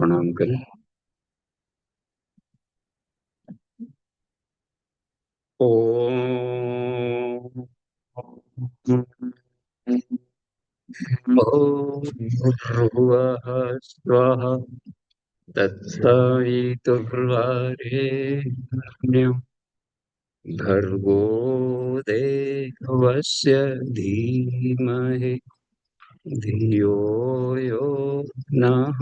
प्रणाम करें। ओम भूर्भुवः स्वः तत्सवितुर्वरेण्यं भर्गो देवस्य धीमहि धियो यो नः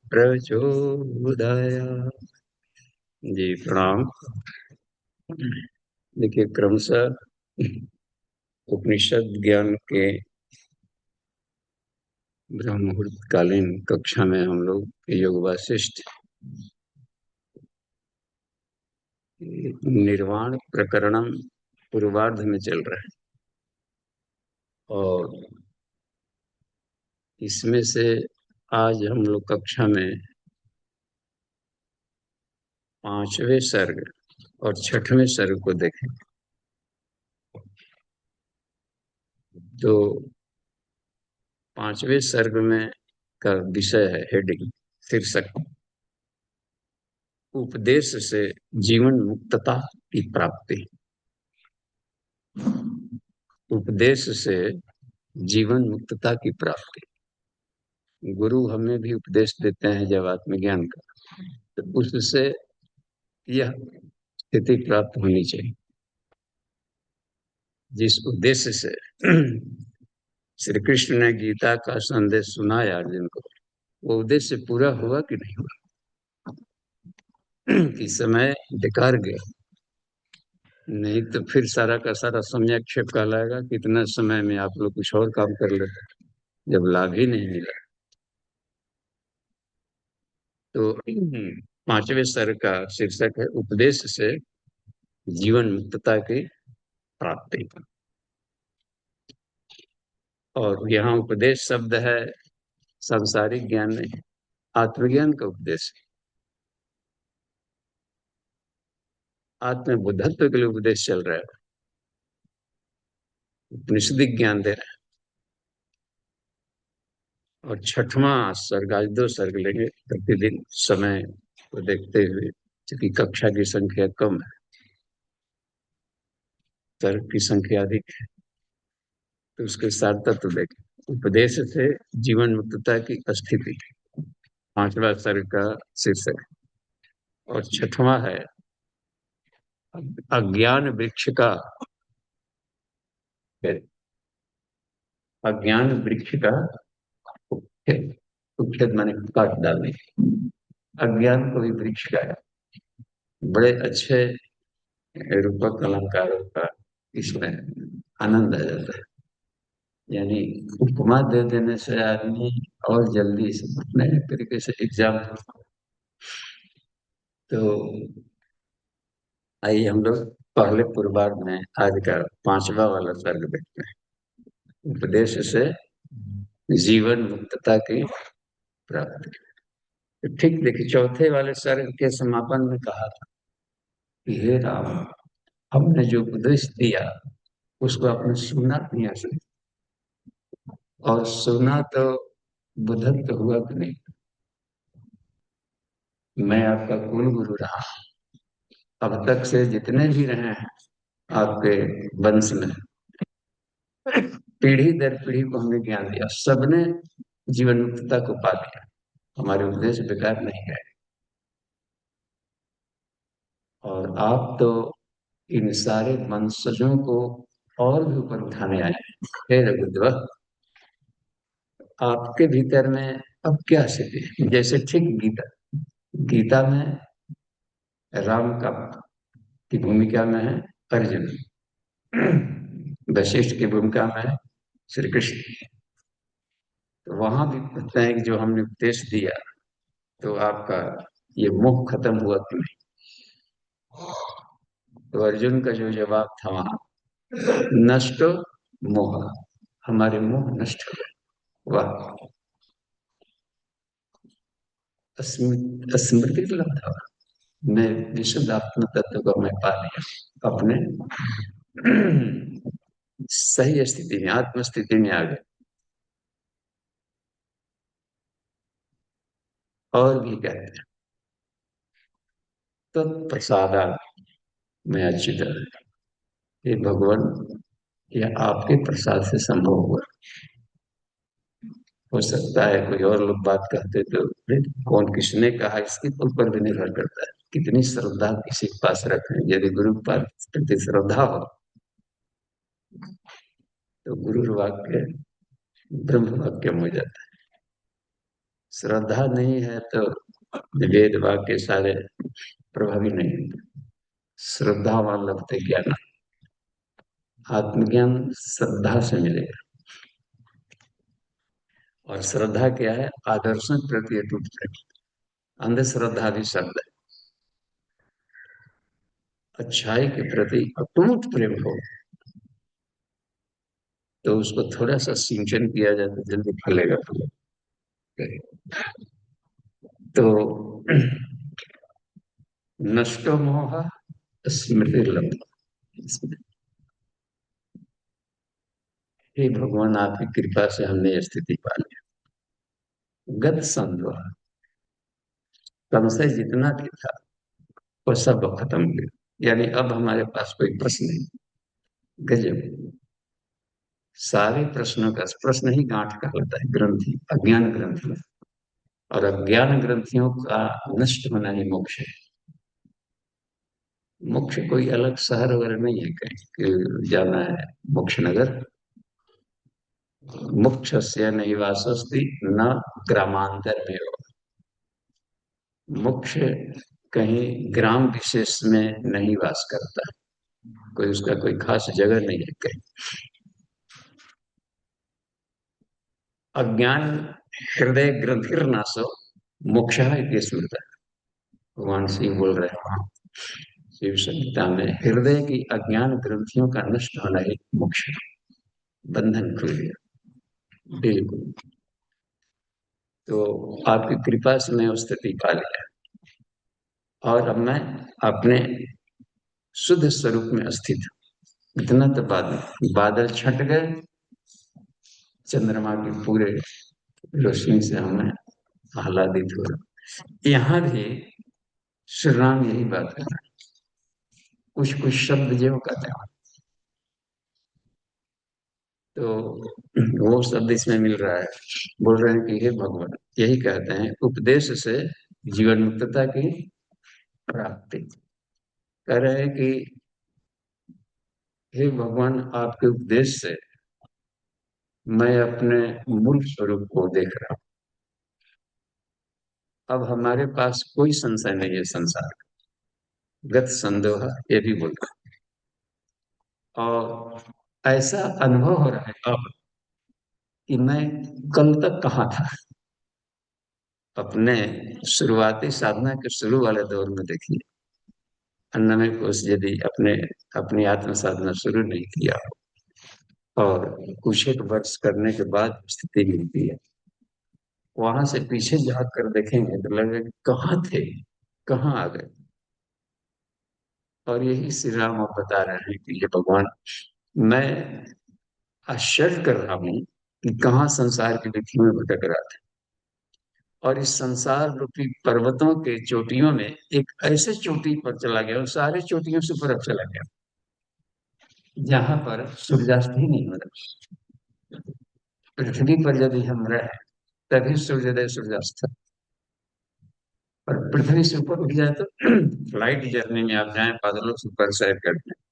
प्रचोदयात्। जी प्रणाम। देखिए, क्रमशः उपनिषद ज्ञान के ब्रह्म मुहूर्त कालीन कक्षा में हम लोग योग वासिष्ठ निर्वाण प्रकरणम पूर्वार्ध में चल रहे हैं और इसमें से आज हम लोग कक्षा में पांचवें सर्ग और छठवें सर्ग को देखें। तो पांचवें सर्ग में का विषय है, हेडिंग, शीर्षक, उपदेश से जीवन मुक्तता की प्राप्ति। उपदेश से जीवन मुक्तता की प्राप्ति। गुरु हमें भी उपदेश देते हैं जब आत्मज्ञान का, तो उससे यह स्थिति प्राप्त होनी चाहिए। जिस उद्देश्य से श्री कृष्ण ने गीता का संदेश सुनाया अर्जुन को, वो उद्देश्य पूरा हुआ कि नहीं हुआ? कि समय बेकार गया? नहीं तो फिर सारा का सारा समयक्षेप कहलाएगा। कितना समय में आप लोग कुछ और काम कर लेते जब लाभ ही नहीं मिला। तो पांचवें सर्ग का शीर्षक है, उपदेश से जीवन मुक्तता की प्राप्ति। और यहाँ उपदेश शब्द है सांसारिक ज्ञान नहीं, आत्मज्ञान का उपदेश। आत्मबुद्धत्व के लिए उपदेश चल रहा है, उपनिषदिक ज्ञान दे रहे हैं। और छठवां सर्ग, आज दो सर्ग लेंगे प्रतिदिन समय को देखते हुए, क्योंकि कक्षा की संख्या कम है, सर्ग की संख्या अधिक है, तो उसके सार तत्व देखें। उपदेश से जीवन मुक्तता की स्थिति, पांचवा सर्ग का शीर्षक। और छठवां है अज्ञान वृक्ष का, अज्ञान वृक्ष का उच्छेद। उच्छेद माने काट डालने। अज्ञान को भी वृक्ष का है। बड़े अच्छे रूपक अलंकारों का इसमें आनंद आ जाता है। यानी उपमा दे देने से आदमी और जल्दी से नए तरीके से एग्जाम। तो आइए हम लोग पहले पूर्वार्ध में आज का पांचवा वाला सर्ग देखते हैं, उपदेश से जीवन मुक्तता की प्राप्ति। तो ठीक देखिए, चौथे वाले सर्ग के समापन में कहा था कि हे राम, हमने जो उपदेश दिया उसको आपने सुना नहीं असली, और सुना तो बुद्धत्व हुआ कि नहीं? मैं आपका कुल गुरु रहा, अब तक से जितने भी रहे हैं आपके वंश में, पीढ़ी दर पीढ़ी को हमने ज्ञान दिया, सबने जीवन मुक्तता को पा लिया। हमारे उपदेश बेकार नहीं गए। और आप तो इन सारे वंशजों को और भी ऊपर उठाने आए हैं। हे रघुद्वत, आपके भीतर में अब क्या स्थिति है? जैसे ठीक गीता, गीता में राम का की भूमिका में है अर्जुन, वशिष्ठ की भूमिका में है श्री कृष्ण। तो वहां भी कहते हैं कि जो हमने उपदेश दिया, तो आपका ये मोह खत्म हुआ कि नहीं? तो अर्जुन का जो जवाब था वहां, नष्ट मोह, हमारे मोह नष्ट हो गए। वाह, स्मृति लब्धा, मैं विशुद्ध आत्म तत्व को मैं पा लिया, अपने सही स्थिति में, आत्म स्थिति में आ गए। और भी कहते हैं तो प्रसादा में अच्छी तरह, ये भगवान, यह आपके प्रसाद से संभव हुआ। हो सकता है कोई और लोग बात करते तो "अरे, कौन किसने कहा", इसके ऊपर भी निर्भर करता है कितनी श्रद्धा किसी के पास रखें। यदि गुरु के प्रति श्रद्धा हो तो गुरु वाक्य ब्रह्म वाक्य हो जाता है। श्रद्धा नहीं है तो वेद वाक्य सारे प्रभावी नहीं होते। श्रद्धावान लगते ज्ञान, आत्मज्ञान श्रद्धा से मिलेगा। और श्रद्धा क्या है? आदर्शों के प्रति अटूट प्रेम। अंधश्रद्धा भी शब्द है। अच्छाई के प्रति अटूट प्रेम हो तो उसको थोड़ा सा सिंचन किया जाए तो जल्दी फलेगा फूलेगा। तो नष्टो मोह स्मृति लब्ध। हे भगवान, आपकी कृपा से हमने ये स्थिति पा ली। गत संध्या, संशय जितना भी था वो सब खत्म हो गया, यानी अब हमारे पास कोई प्रश्न नहीं। गजब। सारे प्रश्नों का प्रश्न ही गांठ कहलाता है, ग्रंथि, अज्ञान ग्रंथि। और अज्ञान ग्रंथियों का नष्ट होना ही मोक्ष है। मोक्ष कोई अलग शहर वगैरह नहीं है कहीं कि जाना है मोक्ष नगर। मोक्ष से नैवासस्ति न ग्रामांतर में हो। मोक्ष कहीं ग्राम विशेष में नहीं वास करता, कोई उसका कोई खास जगह नहीं है कहीं। अज्ञान हृदय ग्रंथिर्नाशो मोक्ष इति स्मृता। भगवान शिव बोल रहे हैं वहां शिव संहिता में, हृदय की अज्ञान ग्रंथियों का नष्ट होना ही मोक्ष है। बंधन खुल गया बिल्कुल। तो आपकी कृपा से मैं उस स्थिति पा लिया और अब मैं अपने शुद्ध स्वरूप में स्थित हूँ। इतना तो बादल बादल छट गए, चंद्रमा की पूरे रोशनी से हमें आह्लादित हो रहा। यहाँ भी श्री राम यही बात कर रहे हैं। कुछ कुछ शब्द जो कहते हैं तो वो शब्द इसमें मिल रहा है। बोल रहे हैं कि हे भगवान, यही कहते हैं उपदेश से जीवन मुक्तता की प्राप्ति। कह रहे हैं कि हे भगवान, आपके उपदेश से मैं अपने मूल स्वरूप को देख रहा हूँ। अब हमारे पास कोई संशय नहीं है संसार का। गत संदेह ये भी बोल रहा है। और ऐसा अनुभव हो रहा है अब कि मैं कल तक कहाँ था। अपने शुरुआती साधना के शुरू वाले दौर में देखिए, अन्नमय कोश यदि अपने अपनी आत्म साधना शुरू नहीं किया और कुछ एक वर्ष करने के बाद स्थिति मिलती है, वहां से पीछे झांक कर देखेंगे तो लगेगा कि कहाँ थे, कहाँ आ गए। और यही श्री राम अब बता रहे हैं कि ये भगवान, मैं आश्चर्य कर रहा हूं कि कहाँ संसार की विधियों में भटक रहा था और इस संसार रूपी पर्वतों के चोटियों में एक ऐसे चोटी पर चला गया और सारे चोटियों से ऊपर चला गया जहां पर सूर्यास्त ही नहीं हो रहा। पृथ्वी पर यदि हम रहे तभी सूर्योदय सूर्यास्त। और पृथ्वी से ऊपर उठ जाए तो फ्लाइट जर्नी में आप जाएं, बादलों से ऊपर सैर करते हैं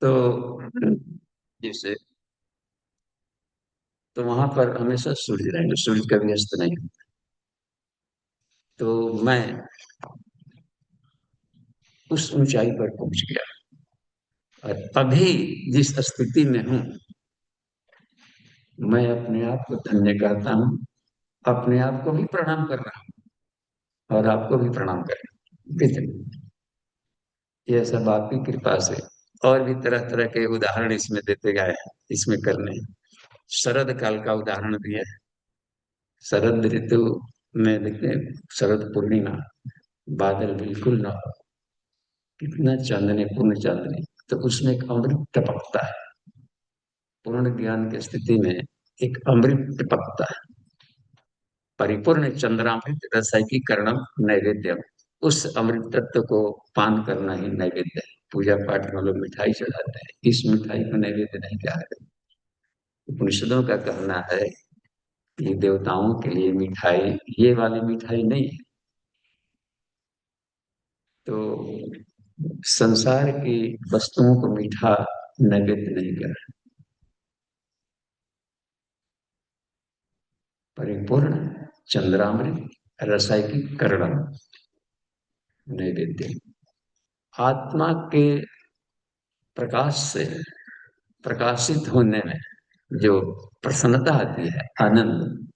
तो जैसे, तो वहां पर हमेशा सूर्य रहेंगे, सूर्य कभी अस्त नहीं होता। तो मैं उस ऊंचाई पर पहुंच गया और अभी जिस स्थिति में हूं, मैं अपने आप को धन्य कहता हूं, अपने आप को भी प्रणाम कर रहा हूं और आपको भी प्रणाम कर रहा हूं। ये सब आपकी कृपा से। और भी तरह तरह के उदाहरण इसमें देते गए हैं, इसमें करने। शरद काल का उदाहरण दिया है। शरद ऋतु में देखते शरद पूर्णिमा, बादल बिल्कुल ना हो, कितना चांदनी, पूर्ण चांदनी, तो उसमें एक अमृत टपकता है। पूर्ण ज्ञान की स्थिति में एक अमृत टपकता है। परिपूर्ण चंद्रामृत रसैकीकरणम नैवेद्यम। उस अमृत तत्व को पान करना ही नैवेद्य है। पूजा पाठ में लोग मिठाई चढ़ाते हैं, इस मिठाई को नैवेद्य नहीं कहा है। उपनिषदों का कहना है कि देवताओं के लिए मिठाई ये वाली मिठाई नहीं है। तो संसार की वस्तुओं को मीठा नैवेद्य नहीं कर। परिपूर्ण चंद्रामृत रसायकीकरण नैवेद्य। आत्मा के प्रकाश से प्रकाशित होने में जो प्रसन्नता आती है, आनंद,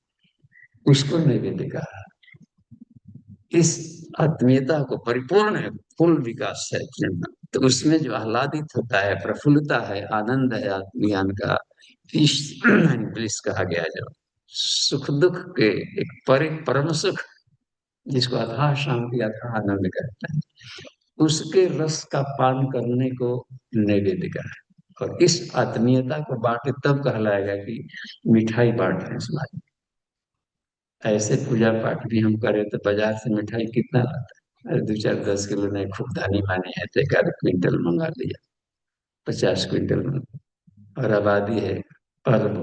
उसको नैवेद्य कहा। इस आत्मीयता को परिपूर्ण है, फुल विकास है अपने, तो उसमें जो आह्लादित होता है, प्रफुल्लता है, आनंद है आत्मज्ञान का, इस ब्लिस कहा गया। जो सुख दुख के एक परम सुख, जिसको अथाह शांति अथाह आनंद कहते हैं, उसके रस का पान करने को नैवेद्य कहा है। और इस आत्मीयता को बांटे तब कहलाएगा कि मिठाई बांट रहे हैं समाज। ऐसे पूजा पाठ भी हम करें तो बाजार से मिठाई कितना लाता है? अरे 2 4 10 किलो नहीं, खूब धानी मानी है तो 1 आध क्विंटल मंगा लिया, 50 क्विंटल में। और आबादी है अरब,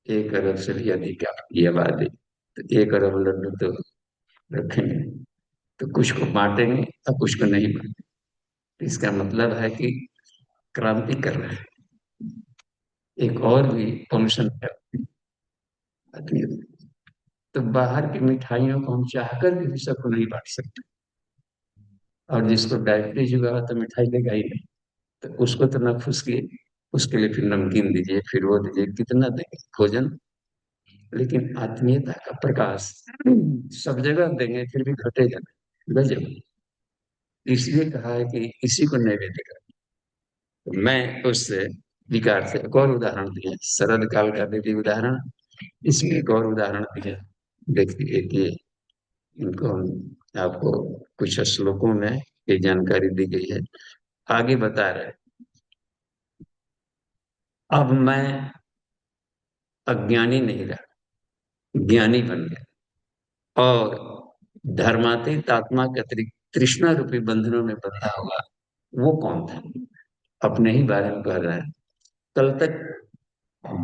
1 अरब से भी अधिक आपकी आबादी, तो 1 अरब लड्डू तो रखेंगे, तो कुछ को बांटेंगे और कुछ को नहीं बांटेंगे। इसका मतलब है कि क्रांति कर रहे हैं, एक और भी फंक्शन आती है। तो बाहर की मिठाइयों को हम चाहकर भी सबको नहीं बांट सकते। और जिसको डायबिटीज हुआ तो मिठाई देगा ही नहीं, तो उसको तो ना खुश किए, उसके लिए फिर नमकीन दीजिए, फिर वो दीजिए, कितना देंगे भोजन। लेकिन आत्मीयता का प्रकाश सब जगह देंगे फिर भी घटेगा नहीं, गजब। इसलिए कहा है कि इसी को नैवेद्य कर। तो मैं उस विकार से एक और उदाहरण दिया, शरद काल का देवी उदाहरण, इसमें एक और उदाहरण दिया। देखिए कि इनको हम आपको कुछ श्लोकों में ये जानकारी दी गई है। आगे बता रहे, अब मैं अज्ञानी नहीं रहा, ज्ञानी बन गया, और धर्मातीत आत्मा के अतिरिक्त तृष्णा रूपी बंधनों में बंधा हुआ। वो कौन था? अपने ही बारे में कह रहा है। कल तक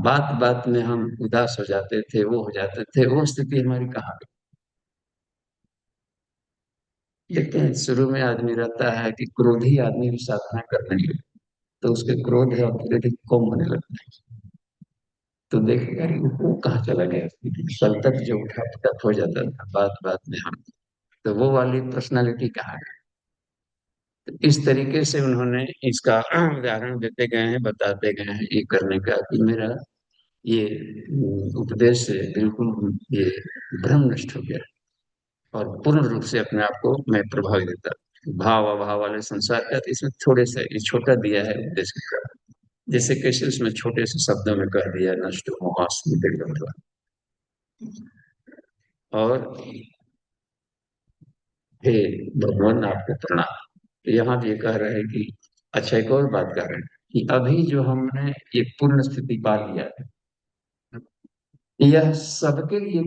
बात बात में हम उदास हो जाते थे, वो हो जाते थे, वो स्थिति हमारी कहाँ गई? देखते हैं शुरू में आदमी रहता है कि क्रोधी आदमी भी साधना करने लगे, तो उसके क्रोध है और धीरे धीरे कम होने लगता है। तो देखेगा कि वो कहाँ चला गया, कल तक जो उठा पटक हो जाता था बात बात में हम, तो वो वाली पर्सनालिटी कहाँ है? तो इस तरीके से उन्होंने इसका उदाहरण देते गए हैं, बताते गए हैं ये करने का, कि मेरा ये उपदेश से बिल्कुल ये भ्रम नष्ट हो गया, और पूर्ण रूप से अपने आप को मैं प्रभावित देता। भाव अभाव वाले संसार का, तो इसमें थोड़े से ये छोटा दिया है उपदेश का, जैसे कैसे उसमें छोटे से शब्दों में कह दिया, नष्ट मोहास्मृति। और हे भगवान आपको प्रणाम। तो यहाँ भी ये कह रहे हैं कि अच्छा, एक और बात कह रहे हैं कि अभी जो हमने ये पूर्ण स्थिति पा लिया है, यह सबके लिए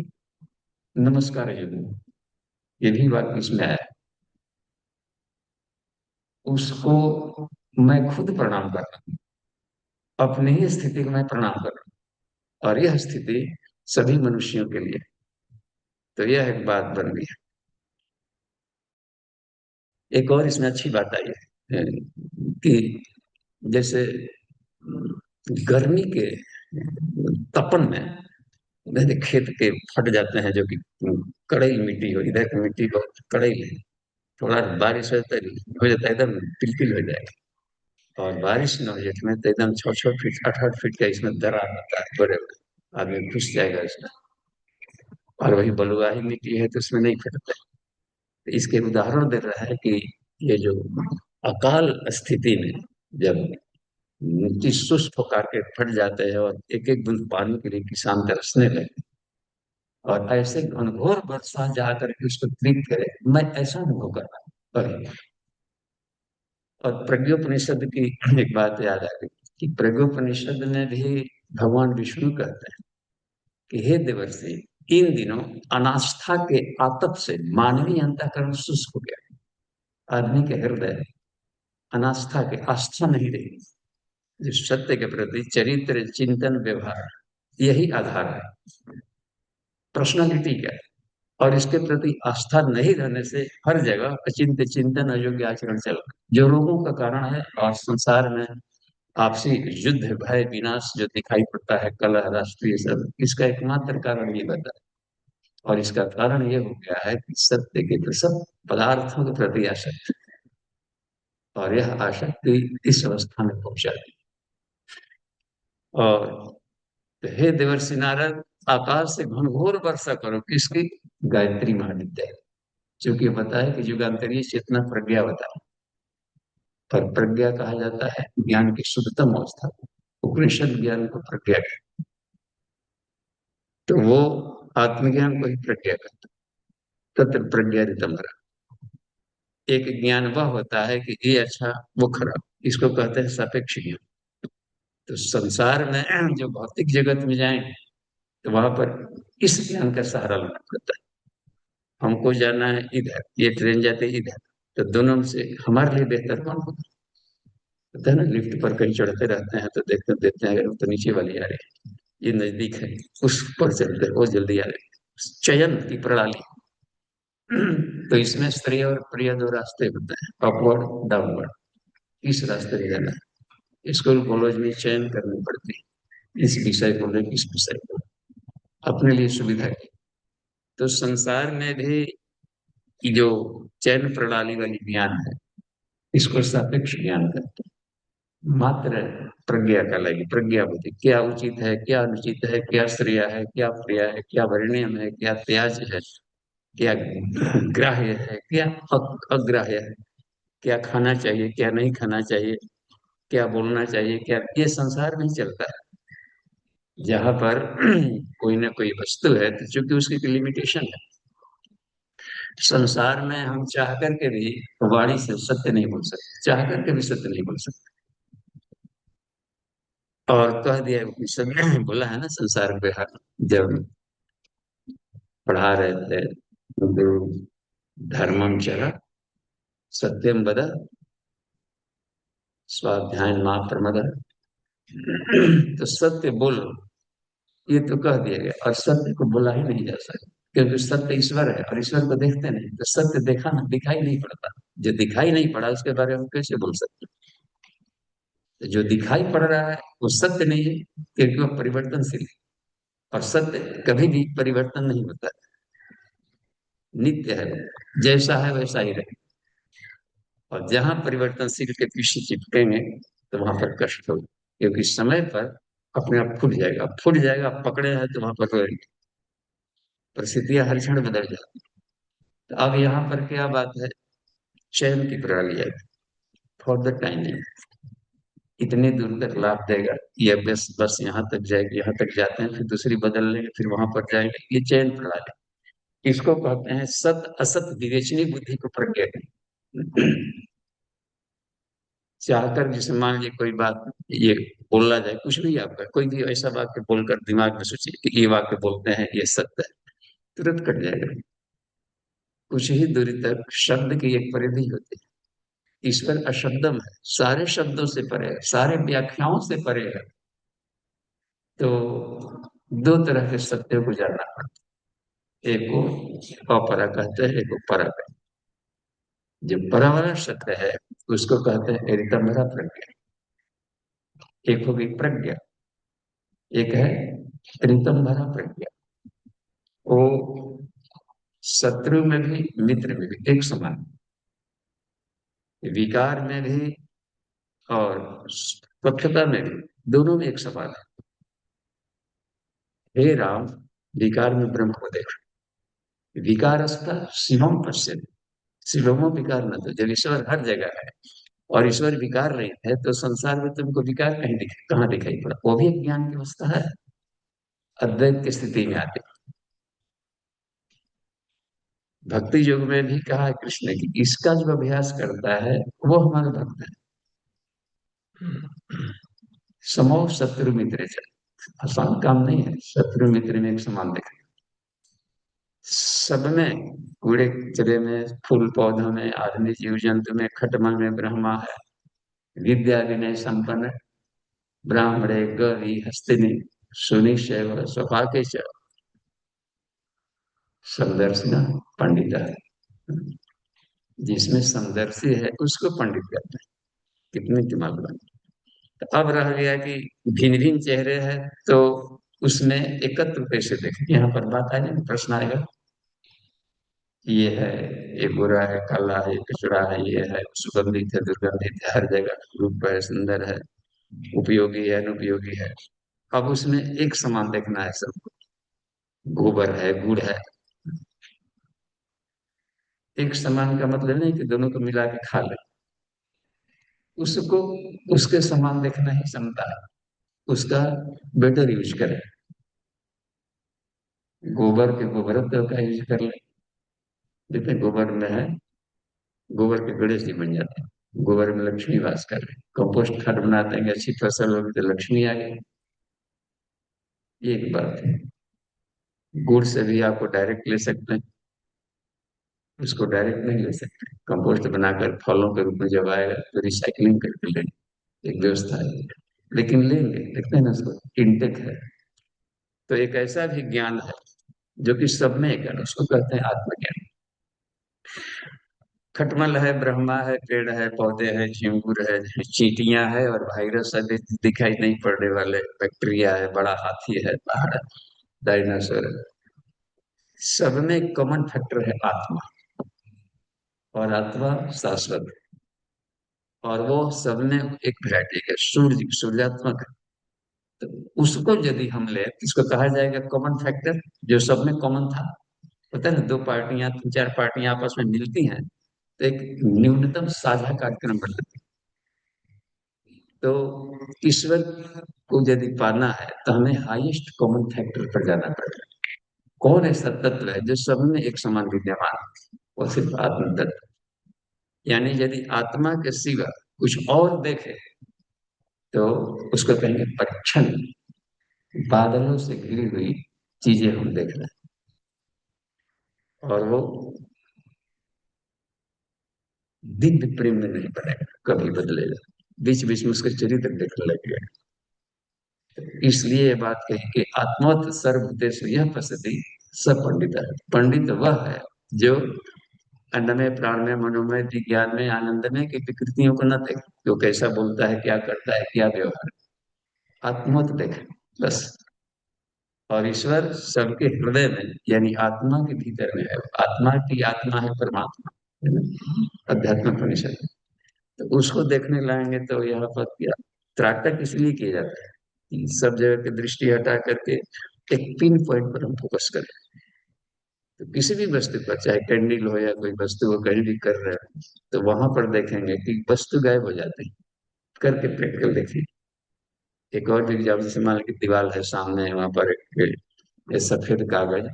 नमस्कार योग्य है। ये भी बात इसमें आया है। उसको मैं खुद प्रणाम कर रहा हूँ, अपनी ही स्थिति को मैं प्रणाम कर रहा हूँ, और यह स्थिति सभी मनुष्यों के लिए। तो यह एक बात बन गई है। एक और इसमें अच्छी बात आई है कि जैसे गर्मी के तपन में जैसे खेत के फट जाते हैं, जो कि कड़ई मिट्टी हो, इधर की मिट्टी बहुत कड़ई है, थोड़ा बारिश हो जाता है एकदम पिलपिल हो जाएगा। और बारिश न हो जिसमें तो एकदम 6 6 फीट 8 8 फीट का इसमें दरार होता है, बड़े बड़े आदमी घुस जाएगा इसमें। और वही बलुआही मिट्टी है तो उसमें नहीं फटता है। तो इसके उदाहरण दे रहा है कि ये जो अकाल स्थिति में जब मिट्टी शुष्क होकर के फट जाते हैं और एक एक बूंद पानी के लिए किसान तरसने लगे, और ऐसे घनघोर वर्षा जा करके उसको तृप्त करे, मैं ऐसा अनुभव कर रहा हूँ। और प्रज्ञोपनिषद की एक बात याद आ गई कि प्रज्ञोपनिषद में भी भगवान विष्णु कहते हैं कि हे देवर्षि, इन दिनों अनास्था के आतप से मानवीय अंतःकरण शुष्क हो गया। आदमी के हृदय अनास्था के, आस्था नहीं रही। जो सत्य के प्रति चरित्र, चिंतन, व्यवहार, यही आधार है पर्सनालिटी का। और इसके प्रति आस्था नहीं रहने से हर जगह अचिंत्य चिंतन, अयोग्य आचरण चल रहा है, जो रोगों का कारण है। और संसार में आपसी युद्ध, भय, विनाश जो दिखाई पड़ता है, कलह, राष्ट्रीय सब, इसका एकमात्र कारण ये बता है। और इसका कारण ये हो गया है कि सत्य के तो सब पदार्थों के प्रति आसक्ति, और यह आसक्ति इस अवस्था में पहुंचाती। और तो हे देवर्षि नारद, आकाश से घनघोर वर्षा करो, किसकी? गायत्री महाविद्या। क्योंकि बताया कि युगांतरीय चेतना प्रज्ञा बताया, पर प्रज्ञा कहा जाता है ज्ञान की शुद्धतम अवस्था। उपनिषद ज्ञान को प्रज्ञा कहते, तो वो आत्मज्ञान को ही प्रज्ञा कहते। तत्र प्रज्ञा ऋतंभरा। एक ज्ञान वह होता है कि ये अच्छा वो खराब, इसको कहते हैं सापेक्ष ज्ञान। तो संसार में जो भौतिक जगत में जाए तो वहां पर इस ज्ञान का सहारा लेना पड़ता है। हमको जाना है इधर, ये ट्रेन जाते है इधर, तो दोनों में से हमारे लिए बेहतर कौन होगा? पता है ना, लिफ्ट पर कहीं चढ़ते रहते हैं तो देखते देखते हैं, अगर वो तो नीचे वाली आ रही है, ये नजदीक है, उस पर चलते हैं, वो जल्दी आ रही है। चयन की प्रणाली। तो इसमें स्त्री और प्रिय दो रास्ते होते हैं, अपवर्ड, डाउनवर्ड। किस रास्ते में जाना है? स्कूल कॉलेज में चयन करनी पड़ती है, इस विषय को लेकर इस विषय को, अपने लिए सुविधा की। तो संसार में भी कि जो चयन प्रणाली वाली ज्ञान है, इसको सापेक्ष ज्ञान कहते हैं। मात्र प्रज्ञा का लगी, प्रज्ञा बुद्धि, क्या उचित है, क्या अनुचित है, क्या श्रेय है, क्या प्रिय है, क्या वर्ण्यम है, क्या त्याज है, क्या ग्राह्य है, क्या अग्राह्य है, क्या खाना चाहिए, क्या नहीं खाना चाहिए, क्या बोलना चाहिए, क्या, ये संसार में ही चलता है। जहां पर कोई ना कोई वस्तु है तो चूंकि उसकी लिमिटेशन है। संसार में हम चाह करके भी वाणी से सत्य नहीं बोल सकते, चाह करके भी सत्य नहीं बोल सकते। और कह दिया उपनिषद ने, बोला है ना, संसार में जब पढ़ा रहे थे, गुरु धर्मम चरा सत्यम बद स्वाध्याय मा प्रमद। तो सत्य बोलो, ये तो कह दिया गया, और सत्य को बोला ही नहीं जा सकता, क्योंकि सत्य ईश्वर है और ईश्वर को देखते नहीं, तो सत्य देखा ना, दिखाई नहीं पड़ता। जो दिखाई नहीं पड़ा उसके बारे में हम कैसे बोल सकते? तो जो दिखाई पड़ रहा है वो सत्य नहीं है, क्योंकि वो परिवर्तनशील है। और सत्य कभी भी परिवर्तन नहीं होता, नित्य है वो, जैसा है वैसा ही रहे। और जहां परिवर्तनशील के पीछे चिपकेंगे तो वहां पर कष्ट होगा, क्योंकि समय पर अपने आप फूट जाएगा, फूट जाएगा, पकड़े हैं तो वहां पर रोएंगे। परिस्थितियां हर क्षण बदल जाती। तो अब यहाँ पर क्या बात है? चयन की प्रणाली है, फॉर द टाइमिंग, इतने दूर तक लाभ देगा, ये बस बस यहाँ तक जाएगी, यहाँ तक जाते हैं, फिर दूसरी बदल लेंगे, फिर वहां पर जाएंगे, ये चयन प्रणाली। इसको कहते हैं सत असत विवेचनी बुद्धि को प्रज्ञा की। चाहकर, जिसे मान लीजिए कोई बात ये बोलना जाए, कुछ भी आपका कोई भी ऐसा वाक्य बोलकर दिमाग में सोचिए कि ये वाक्य बोलते हैं ये सत्य है, तुरंत कट जाएगा। कुछ ही दूरी तक शब्द की एक परिधि होती है। ईश्वर अशब्दम है, सारे शब्दों से परे है, सारे व्याख्याओं से परे है। तो दो तरह के सत्यों को जानना पड़ता है, एक को अपरा कहते हैं, एक को परा कहते हैं। जो परा वाला सत्य है उसको कहते हैं ऋतंभरा प्रज्ञा। एक होगी प्रज्ञा, एक है ऋतंभरा प्रज्ञा। वो शत्रु में भी मित्र में भी एक समान, विकार में भी और स्वच्छता में भी, दोनों में एक समान है। हे राम, विकार में ब्रह्म को देखो, विकारस्ता शिवम पश्चिम, शिवमो विकार न, तो जब ईश्वर हर जगह है और ईश्वर विकार नहीं है तो संसार में तुमको विकार कहीं दिखे, कहाँ दिखाई पड़ा? वो भी एक ज्ञान की अवस्था है, अद्वैत की स्थिति में आते। भक्ति योग में भी कहा है कृष्ण ने कि इसका जो अभ्यास करता है वो हमारा भक्त है। समो शत्रु मित्र, आसान काम नहीं है शत्रु मित्र में एक समान देखना। सब में, कूड़े कचरे में, फूल पौधों में, आदमी जीव जंतु में, खटमल में ब्रह्मा है। विद्या विनय संपन्न ब्राह्मणे गौरी हस्तिनी सुनी शैव स्वभाके च समदर्शिना पंडित है। जिसमें समदर्शी है उसको पंडित कहते हैं। कितनी दिमाग बनी। तो अब रह गया कि भिन्न भिन्न चेहरे हैं तो उसमें एकत्र कैसे देखें। यहाँ पर बात आएगी, प्रश्न आएगा। ये है, ये बुरा है, काला है, कचरा है, ये है सुगंधित है, दुर्गंधित है, हर जगह रूप है, सुंदर है, उपयोगी है, अनुपयोगी है। अब उसमें एक समान देखना है सबको। गोबर है, गुड़ है, एक समान का मतलब नहीं कि दोनों को मिला के खा ले। उसको उसके समान देखना ही क्षमता है। उसका बेटर यूज करें। गोबर के गोबरत्व का यूज कर ले। जितने गोबर में है, गोबर के गणेश जी बन जाते हैं। गोबर में लक्ष्मी वास कर रहे हैं। कंपोस्ट खाद बना देंगे, अच्छी फसल होगी तो लक्ष्मी आ गई। ये एक बात है। गुड़ से भी आपको डायरेक्ट ले सकते हैं, उसको डायरेक्ट नहीं ले सकते। कंपोस्ट बनाकर फलों के रूप में जब आएगा तो रिसाइकलिंग करके लेंगे, एक व्यवस्था है। लेकिन लेंगे, देखते हैं ना, उसको इंटेक है। तो एक ऐसा भी ज्ञान है जो कि सब में एक है, उसको कहते हैं आत्मज्ञान। खटमल है, ब्रह्मा है, पेड़ है, पौधे हैं, झिंगुर है, चींटियां है, और वायरस है, दिखाई नहीं पड़ने वाले बैक्टीरिया है, बड़ा हाथी है, पहाड़ है, डायनासोर है। सब में कॉमन फैक्टर है आत्मा। और आत्मा शाश्वत है। और वो सब में एक वैरायटी है, सूर्य सूर्यात्मक है। तो उसको यदि हम ले तो इसको कहा जाएगा कॉमन फैक्टर, जो सब में कॉमन था। पता है ना, दो पार्टियां, तीन चार पार्टियां आपस में मिलती हैं तो एक न्यूनतम साझा कार्यक्रम बनाती हैं। तो ईश्वर को यदि पाना है तो हमें हाईएस्ट कॉमन फैक्टर पर जाना पड़ेगा। कौन ऐसा तत्व है जो सब में एक समान विद्यमान है? वो सिर्फ आत्म तत्व। यानी यदि आत्मा के सिवा कुछ और देखे तो उसको कहेंगे परीक्षण। बादलों से घिरी हुई चीजें हम देख रहे हैं, और वो दिव्य प्रेम में नहीं बनेगा, कभी बदलेगा। बीच बीच में उसके चरित्र देखने लगेगा। इसलिए ये बात कही कि आत्मवत सर्वभूतेषु यह पश्यति स पंडित है। पंडित वह है जो अन्नमय, प्राणमय, मनोमय, विज्ञान में, आनंद में की विकृतियों को न देखे, जो कैसा बोलता है, क्या करता है, क्या व्यवहार, आत्मवत देखे बस। और ईश्वर सबके हृदय में यानी आत्मा के भीतर में है। आत्मा की आत्मा है परमात्मा, है ना, अध्यात्म परिषद। तो उसको देखने लाएंगे तो यहाँ पर क्या त्राटक इसलिए किया जाता है कि सब जगह की दृष्टि हटा करके एक पिन पॉइंट पर हम फोकस करें। तो किसी भी वस्तु पर, चाहे कैंडल हो या कोई वस्तु हो, कहीं भी कर रहे हैं तो वहां पर देखेंगे कि वस्तु गायब हो जाती है। करके प्रैक्टिकल देखिए। एक और भी एग्जाम्पल, जैसे मान लीजिए दीवार है सामने, वहां पर एक ये सफेद कागज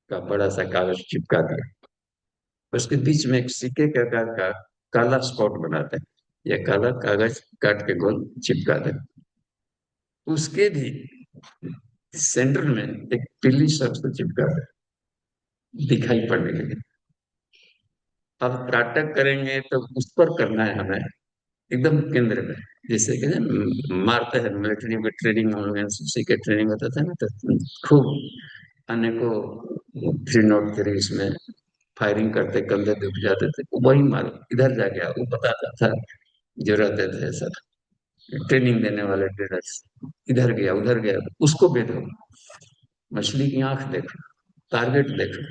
का बड़ा सा कागज चिपका दिया, उसके बीच में एक सिक्के के आकार का काला स्पॉट बनाते हैं या काला कागज काट के गोल चिपका दें। उसके भी सेंटर में एक पीली शब्द को चिपका दें, दिखाई पड़ने लगे। अब त्राटक करेंगे तो उस पर करना है हमें, एकदम केंद्र में। जैसे कि ना, मारते हैं मिलिट्री में ट्रेनिंग, हम लोग एनसीसी के ट्रेनिंग होता था ना, तो खूब अनेकों 303 इसमें फायरिंग करते, कंधे दुख जाते थे, वही मारो इधर जा गया, वो बताता था। जो रहते थे सर, ट्रेनिंग देने वाले ट्रेनर्स, इधर गया उधर गया, उसको बेधो, मछली की आंख देखो, टारगेट देखो।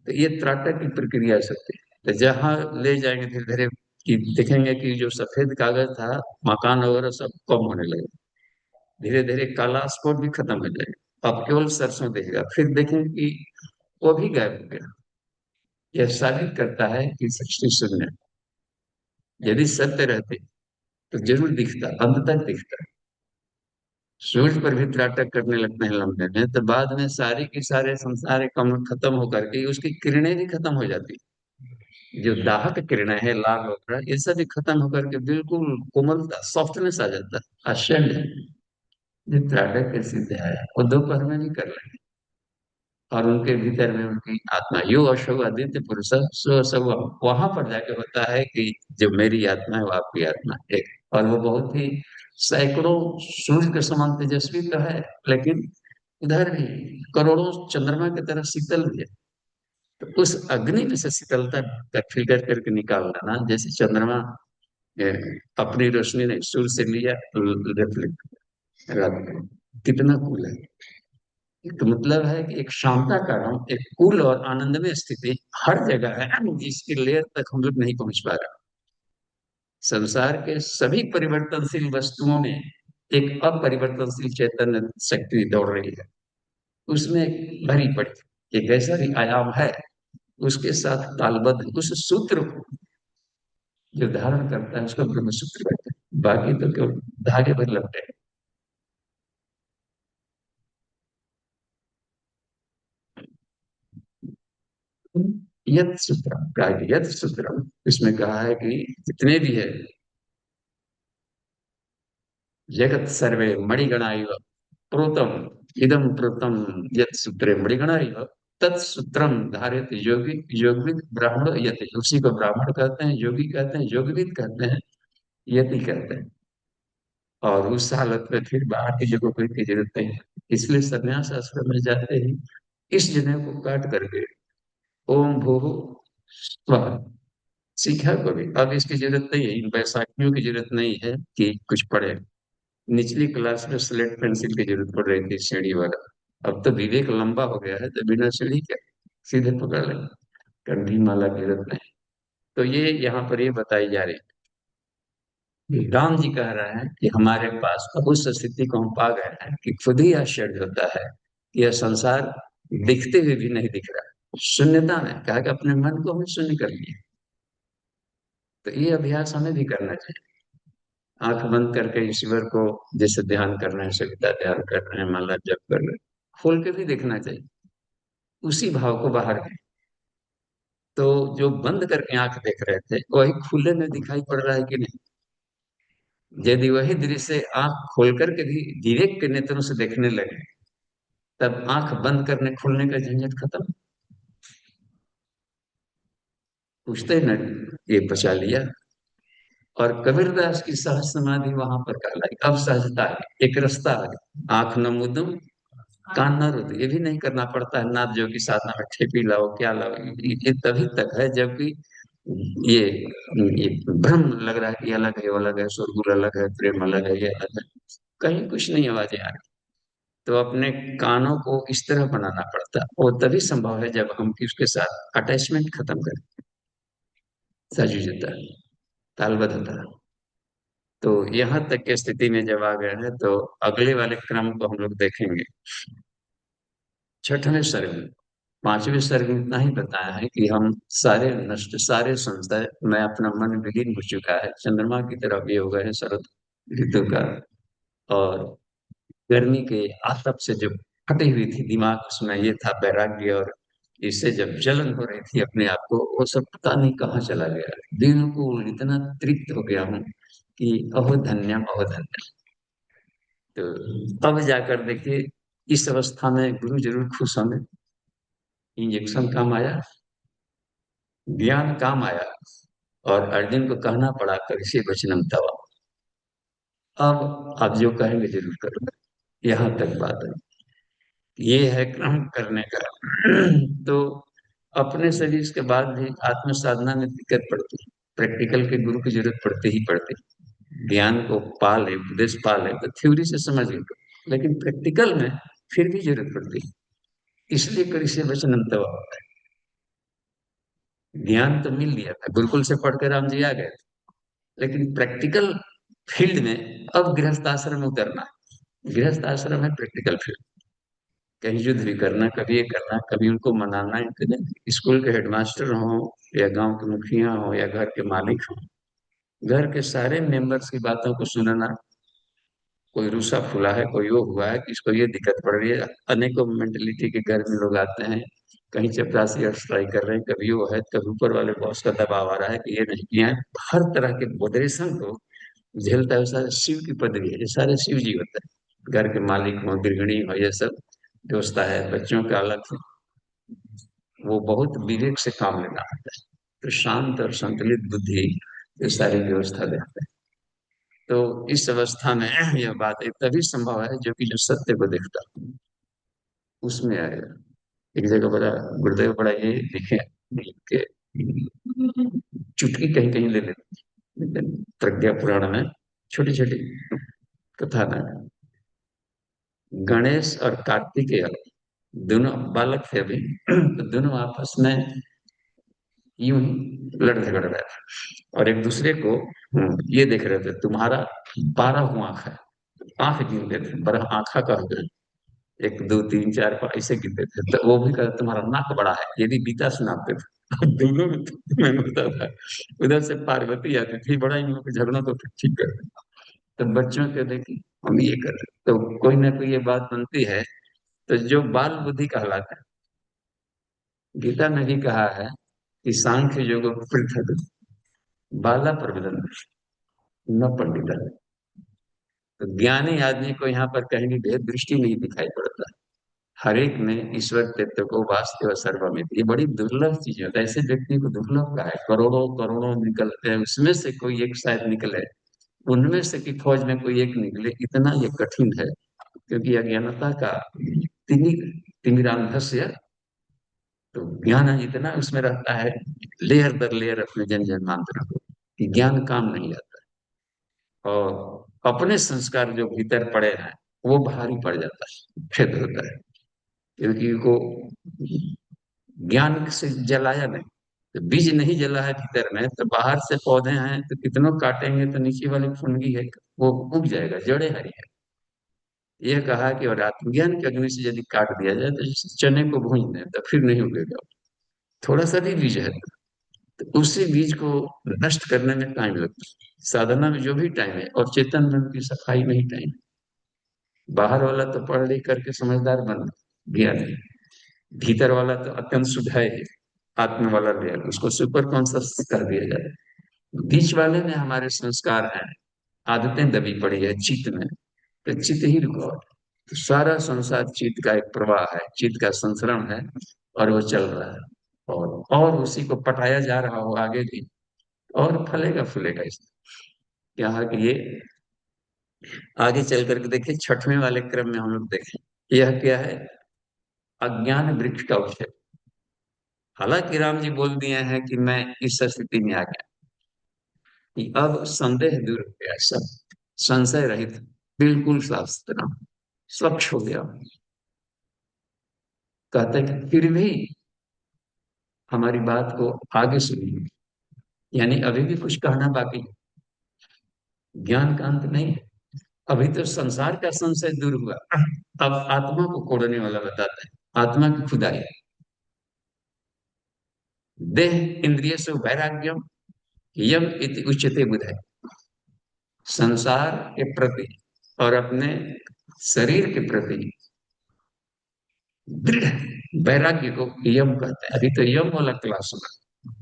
तो ये त्राटक की प्रक्रिया सकती है। तो जहां ले जाएंगे धीरे धीरे कि देखेंगे कि जो सफेद कागज था, मकान वगैरह सब कम होने लगे, धीरे धीरे काला स्पॉट भी खत्म हो जाएगा, अब केवल सरसों देखेगा, फिर देखेंगे कि वो भी गायब हो गया। यह साबित करता है कि सृष्टि शून्य है। यदि सत्य रहते तो जरूर दिखता, अंत तक दिखता। सूर्य पर भी त्राटक करने लगते हैं लंबे में तो बाद में सारी की सारे संसार कम खत्म होकर के उसकी किरणें भी खत्म हो जाती। जो दाहक किरणें है लाल वगैरह, ये सब भी खत्म होकर के बिल्कुल कोमलता, सॉफ्टनेस आ जाता है, आश्चर्य है। जो त्राटक के सिद्ध है वो दोपहर में भी कर लेंगे। और उनके भीतर में उनकी आत्मा यो अशो आदित्य पुरुष सो सब वहां पर जाके होता है कि जो मेरी आत्मा है वो आपकी आत्मा है एक। और वो बहुत ही सैकड़ों सूर्य के समान तेजस्वी तो है, लेकिन उधर भी करोड़ों चंद्रमा की तरह शीतल भी है। तो उस अग्नि में से शीतलता का फिल्टर करके निकालना ना, जैसे चंद्रमा ए, अपनी रोशनी ने सूर्य से लिया, रिफ्लेक्ट कितना कूल है। तो मतलब है कि एक शांता का रंग, एक कूल और आनंदमय स्थिति हर जगह है जिसकी लेयर तक हम लोग नहीं पहुंच पा रहे। संसार के सभी परिवर्तनशील वस्तुओं में एक अपरिवर्तनशील चैतन्य शक्ति दौड़ रही है। उसमें एक भरी पड़ी एक ऐसा भी आयाम है, उसके साथ तालबद्ध उस सूत्र को जो धारण करता है उसको ब्रह्म सूत्र कहते हैं। बाकी तो केवल धागे पर लपटे। यत सूत्रम का यत सूत्रम, इसमें कहा है कि जितने भी है जगत सर्वे मणिगणा इव प्रोतम इदम प्रोतम यत सूत्रे मणिगणा इव तत्सूत्रम धारित योगी योगविद ब्राह्मण यति, उसी को ब्राह्मण कहते हैं, योगी कहते हैं, योगविद कहते हैं, यति कहते हैं। और उस हालत में फिर बाहर की जगह कोई की जरूरत नहीं है। इसलिए संन्यास आश्रम में जाते ही इस जनेऊ को काट करके ओम भू स्वः सीखा को भी। अब इसकी जरूरत नहीं है, इन बैसाखियों की जरूरत नहीं है कि कुछ पढ़े। निचली क्लास में स्लेट पेंसिल की जरूरत पड़ रही थी, सीढ़ी वाला। अब तो विवेक लंबा हो गया है तो बिना सीढ़ी के सीधे पकड़ लेंगे, कंठी माला की जरूरत नहीं। तो ये यहाँ पर ये बताई जा रही है। राम जी कह रहे हैं कि हमारे पास अब उस स्थिति को हम पा गए हैं कि खुद ही आश्चर्य होता है कि यह संसार दिखते हुए भी नहीं दिख रहा। शून्यता में कहा कि अपने मन को हम शून्य कर लिए। तो ये अभ्यास हमें भी करना चाहिए। आंख बंद करके ईश्वर को जैसे ध्यान कर रहे हैं, सविता ध्यान कर रहे हैं, माला जप कर रहे हैं, खोल के भी देखना चाहिए उसी भाव को बाहर में। तो जो बंद करके आंख देख रहे थे वही खुले में दिखाई पड़ रहा है कि नहीं। यदि वही दृश्य आंख खोल करके भी विवेक के नेत्रों से देखने लगे, तब आंख बंद करने खुलने का झंझट खत्म। पूछते न, ये बचा लिया। और कबीरदास की सहज समाधि वहां पर कहलाई। अब सहजता है, एक रास्ता है। आंख न मुदम कान न रुदे, ये भी नहीं करना पड़ता है नाथ जो की साधना में ठेपी लाओ क्या लाओ, ये तभी तक है जबकि ये ये भ्रम लग रहा है कि ये अलग है, वो अलग है, शोरगुल अलग है, प्रेम अलग है, ये अलग है। कहीं कुछ नहीं आवाजें आ रही। तो अपने कानों को इस तरह बनाना पड़ता है। वो तभी संभव है जब हम उसके साथ अटैचमेंट खत्म करें, सजुजता, तालबद्धता। तो यहाँ तक की स्थिति में जब आ गए हैं तो अगले वाले क्रम को हम लोग देखेंगे। छठवें सर्ग में, पांचवें सर्ग में इतना ही बताया है कि हम सारे नष्ट, सारे संशय में अपना मन विलीन हो चुका है। चंद्रमा की तरफ ये हो गए हैं शरद ऋतु का। और गर्मी के आतप से जो फटी हुई थी दिमाग, उसमें ये था वैराग्य, और इससे जब जलन हो रही थी अपने आप को, वो सब पता नहीं कहाँ चला गया। बिल्कुल इतना तृप्त हो गया हूँ कि अहो धन्यम अहो धन्यम। तो अब जाकर देखिए, इस अवस्था में गुरु जरूर खुश हमें। इंजेक्शन काम आया, ज्ञान काम आया, और अर्जुन को कहना पड़ा करिष्ये वचनम तव। अब आप जो कहेंगे जरूर करूंगा। यहाँ तक बात है, ये है क्रम करने का। तो अपने से भी इसके बाद भी आत्म साधना में दिक्कत पड़ती है, प्रैक्टिकल के गुरु की जरूरत पड़ती ही पड़ती है। ज्ञान को पा ले, उपदेश पा ले तो थ्योरी से समझ लो, लेकिन प्रैक्टिकल में फिर भी जरूरत पड़ती है। इसलिए करिष्ये वचनम तव। ज्ञान तो मिल लिया था, गुरुकुल से पढ़कर राम जी आ गए थे, लेकिन प्रैक्टिकल फील्ड में अब गृहस्थ आश्रम में उतरना है। गृहस्थ आश्रम है प्रैक्टिकल फील्ड। कहीं युद्ध भी करना, कभी ये करना, कभी उनको मनाना, इनके स्कूल के हेडमास्टर हो या गांव के मुखिया हो या घर के मालिक हो, घर के सारे मेंबर्स की बातों को सुनना। कोई रूसा फूला है, कोई वो हुआ है कि इसको ये दिक्कत पड़ रही है। अनेकों मेंटेलिटी के घर में लोग आते हैं, कहीं चपरासी और स्ट्राइक कर रहे हैं, कभी वो है, कभी ऊपर वाले बॉस का दबाव आ रहा है कि ये नहीं किया है। हर तरह के मोडरेशन को झेलता है। सारे शिव की पदवी है, ये सारे शिव जी होते हैं। घर के मालिक हो, गृहिणी हो, ये सब व्यवस्था है। बच्चों का अलग से वो बहुत विवेक से काम लेना होता है। तो शांत और संतुलित बुद्धि ये सारी व्यवस्था देते हैं। तो इस अवस्था में यह बात एक तभी संभव है जो कि जो सत्य को देखता है, उसमें आएगा। एक जगह बड़ा गुरुदेव बड़ा ये लिखे कि चुटकी कहीं कहीं ले लेते हैं। लेकिन प्रज्ञा पुराण में छोटी छोटी कथा ना, गणेश और कार्तिकेय दोनों बालक थे अभी, तो दोनों आपस में यूं ही लड़ झगड़ रहे थे और एक दूसरे को ये देख रहे थे, तुम्हारा 12 आंख है। आंख गिनते थे, 12 आंखा का हो गया, 1 2 3 4 5 ऐसे गिनते थे। तो वो भी कहते तुम्हारा नाक बड़ा है, ये भी बीता सुनाते थे। अब दोनों में तो मैं होता था। उधर से पार्वती आती थी, बड़ा इन लोगों के झगड़ों को ठीक कर। तो बच्चों के देखी हम ये कर रहे, तो कोई ना कोई ये बात बनती है। तो जो बाल बुद्धि कहलाता है, गीता में भी कहा है कि सांख्य योग पृथक बाला प्रवदन न पंडित। तो ज्ञानी आदमी को यहाँ पर कहीं भी भेद दृष्टि नहीं दिखाई पड़ता। हर एक में ईश्वर तत्व को वास्तव सर्वमित, ये बड़ी दुर्लभ चीज है। ऐसे व्यक्ति को दुर्लभ का है, करोड़ों करोड़ों निकलते हैं, उसमें से कोई एक शायद निकले, उनमें से कि फौज में कोई एक निकले, इतना ये कठिन है। क्योंकि अज्ञानता का तिमिर तिमिरांधस्य, तो ज्ञान इतना उसमें रहता है, लेयर दर लेयर अपने जन जन्मांतर को, कि ज्ञान काम नहीं आता। और अपने संस्कार जो भीतर पड़े हैं वो भारी पड़ जाता है, खेद होता है। क्योंकि वो ज्ञान से जलाया नहीं, तो बीज नहीं जला है भीतर में, तो बाहर से पौधे हैं तो कितनों काटेंगे तो नीचे वाली फुनगी है वो उग जाएगा, जड़े हरी है। यह कहा कि और आत्मज्ञान के अग्नि से यदि काट दिया जाए तो जैसे चने को भून दें तो फिर नहीं उगेगा। थोड़ा सा भी बीज है तो उसी बीज को नष्ट करने में टाइम लगता है। साधना में जो भी टाइम है और चेतन मन की सफाई में ही टाइम है। बाहर वाला तो पढ़ लिख करके समझदार बन गया नहीं, भीतर वाला तो अत्यंत शुद्ध है ही। आत्मा वाला भी है, उसको सुपर कॉन्शियस कर दिया जाए। बीच वाले में हमारे संस्कार हैं, आदतें दबी पड़ी है चित्त में, तो चित्त ही रुकावट। तो सारा संसार चित्त का एक प्रवाह है, चित्त का संसरण है, और वो चल रहा है। और उसी को पटाया जा रहा हो आगे भी, और फलेगा फूलेगा इसमें। क्या है कि ये आगे चल करके देखिए, 6वें वाले क्रम में हम लोग देखें, यह क्या है, अज्ञान वृक्ष का उच्छेद। हालांकि राम जी बोल दिए हैं कि मैं इस स्थिति में आ गया कि अब संदेह दूर हो गया, सब संशय रहित, बिल्कुल साफ सुथरा, स्वच्छ हो गया। कहते हैं कि फिर भी हमारी बात को आगे सुनिए, यानी अभी भी कुछ कहना बाकी है। ज्ञान का अंत नहीं है, अभी तो संसार का संशय दूर हुआ। अब आत्मा को कोड़ने वाला बताता है, आत्मा की खुदाई। देह इंद्रिय से वैराग्यम यम इति उच्यते बुध है। संसार के प्रति और अपने शरीर के प्रति दृढ़ वैराग्य को यम कहते हैं। अभी तो यम वाला क्लास हुआ,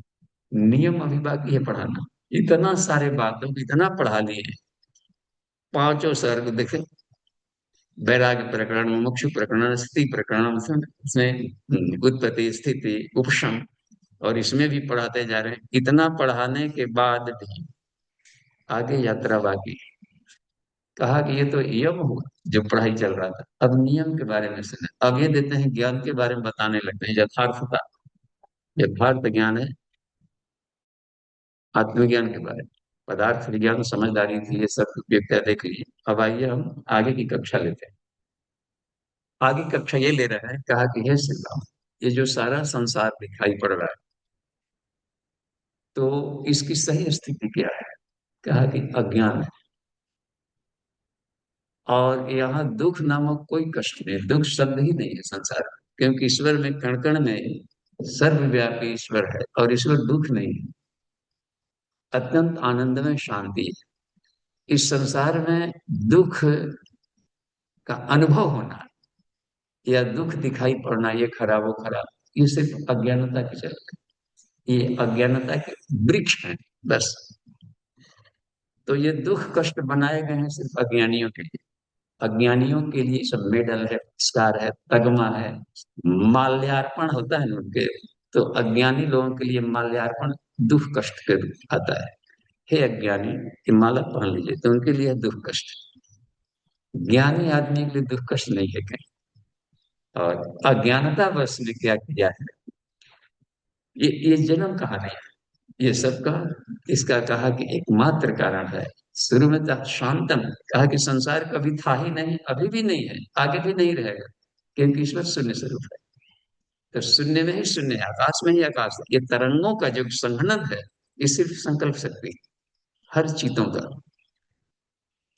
नियम अभी बाकी है पढ़ाना। इतना सारे बातों को इतना पढ़ा लिए, पांचों सर्ग देखे, वैराग्य प्रकरण, मुमुक्षु प्रकरण, स्थिति प्रकरण, उसमें उत्पत्ति स्थिति उपशम, और इसमें भी पढ़ाते जा रहे हैं। इतना पढ़ाने के बाद भी आगे यात्रा बाकी। कहा कि ये तो यम हुआ जो पढ़ाई चल रहा था, अब नियम के बारे में सुने। अब ये देते हैं ज्ञान के बारे में बताने लगते हैं, यथार्थता, यथार्थ ज्ञान है आत्मज्ञान के बारे में। पदार्थ विज्ञान समझदारी थी, ये सब व्याख्या देख ली। अब आइए हम आगे की कक्षा लेते हैं। आगे कक्षा ये ले रहे हैं, कहा कि हे श्री राम, ये जो सारा संसार दिखाई पड़ रहा है, तो इसकी सही स्थिति क्या है। कहा कि अज्ञान है, और यहाँ दुख नामक कोई कष्ट नहीं, दुख शब्द ही नहीं है संसार में। क्योंकि ईश्वर में कण कण में सर्वव्यापी ईश्वर है, और ईश्वर दुख नहीं है, अत्यंत आनंद में शांति है। इस संसार में दुख का अनुभव होना या दुख दिखाई पड़ना, ये खराब वो खराब, ये सिर्फ अज्ञानता की चलते, ये अज्ञानता के वृक्ष हैं बस। तो ये दुख कष्ट बनाए गए हैं सिर्फ अज्ञानियों के लिए। अज्ञानियों के लिए सब मेडल है, पुरस्कार है, तगमा है, माल्यार्पण होता है ना उनके। तो अज्ञानी लोगों के लिए माल्यार्पण दुख कष्ट के रूप आता है। हे अज्ञानी, ये माला पहन लीजिए, तो उनके लिए दुख कष्ट। ज्ञानी आदमी के लिए दुख कष्ट नहीं है कहीं। और अज्ञानता बस ने क्या किया है, ये जन्म कहा नहीं, ये सबका, इसका कहा कि एकमात्र कारण है। शुरू में था शांतम, कहा कि संसार कभी था ही नहीं, अभी भी नहीं है, आगे भी नहीं रहेगा, क्योंकि ईश्वर शून्य स्वरूप है। तो शून्य में ही शून्य है, आकाश में ही आकाश है। ये तरंगों का जो संघनन है, ये सिर्फ संकल्प शक्ति है, हर चीजों का।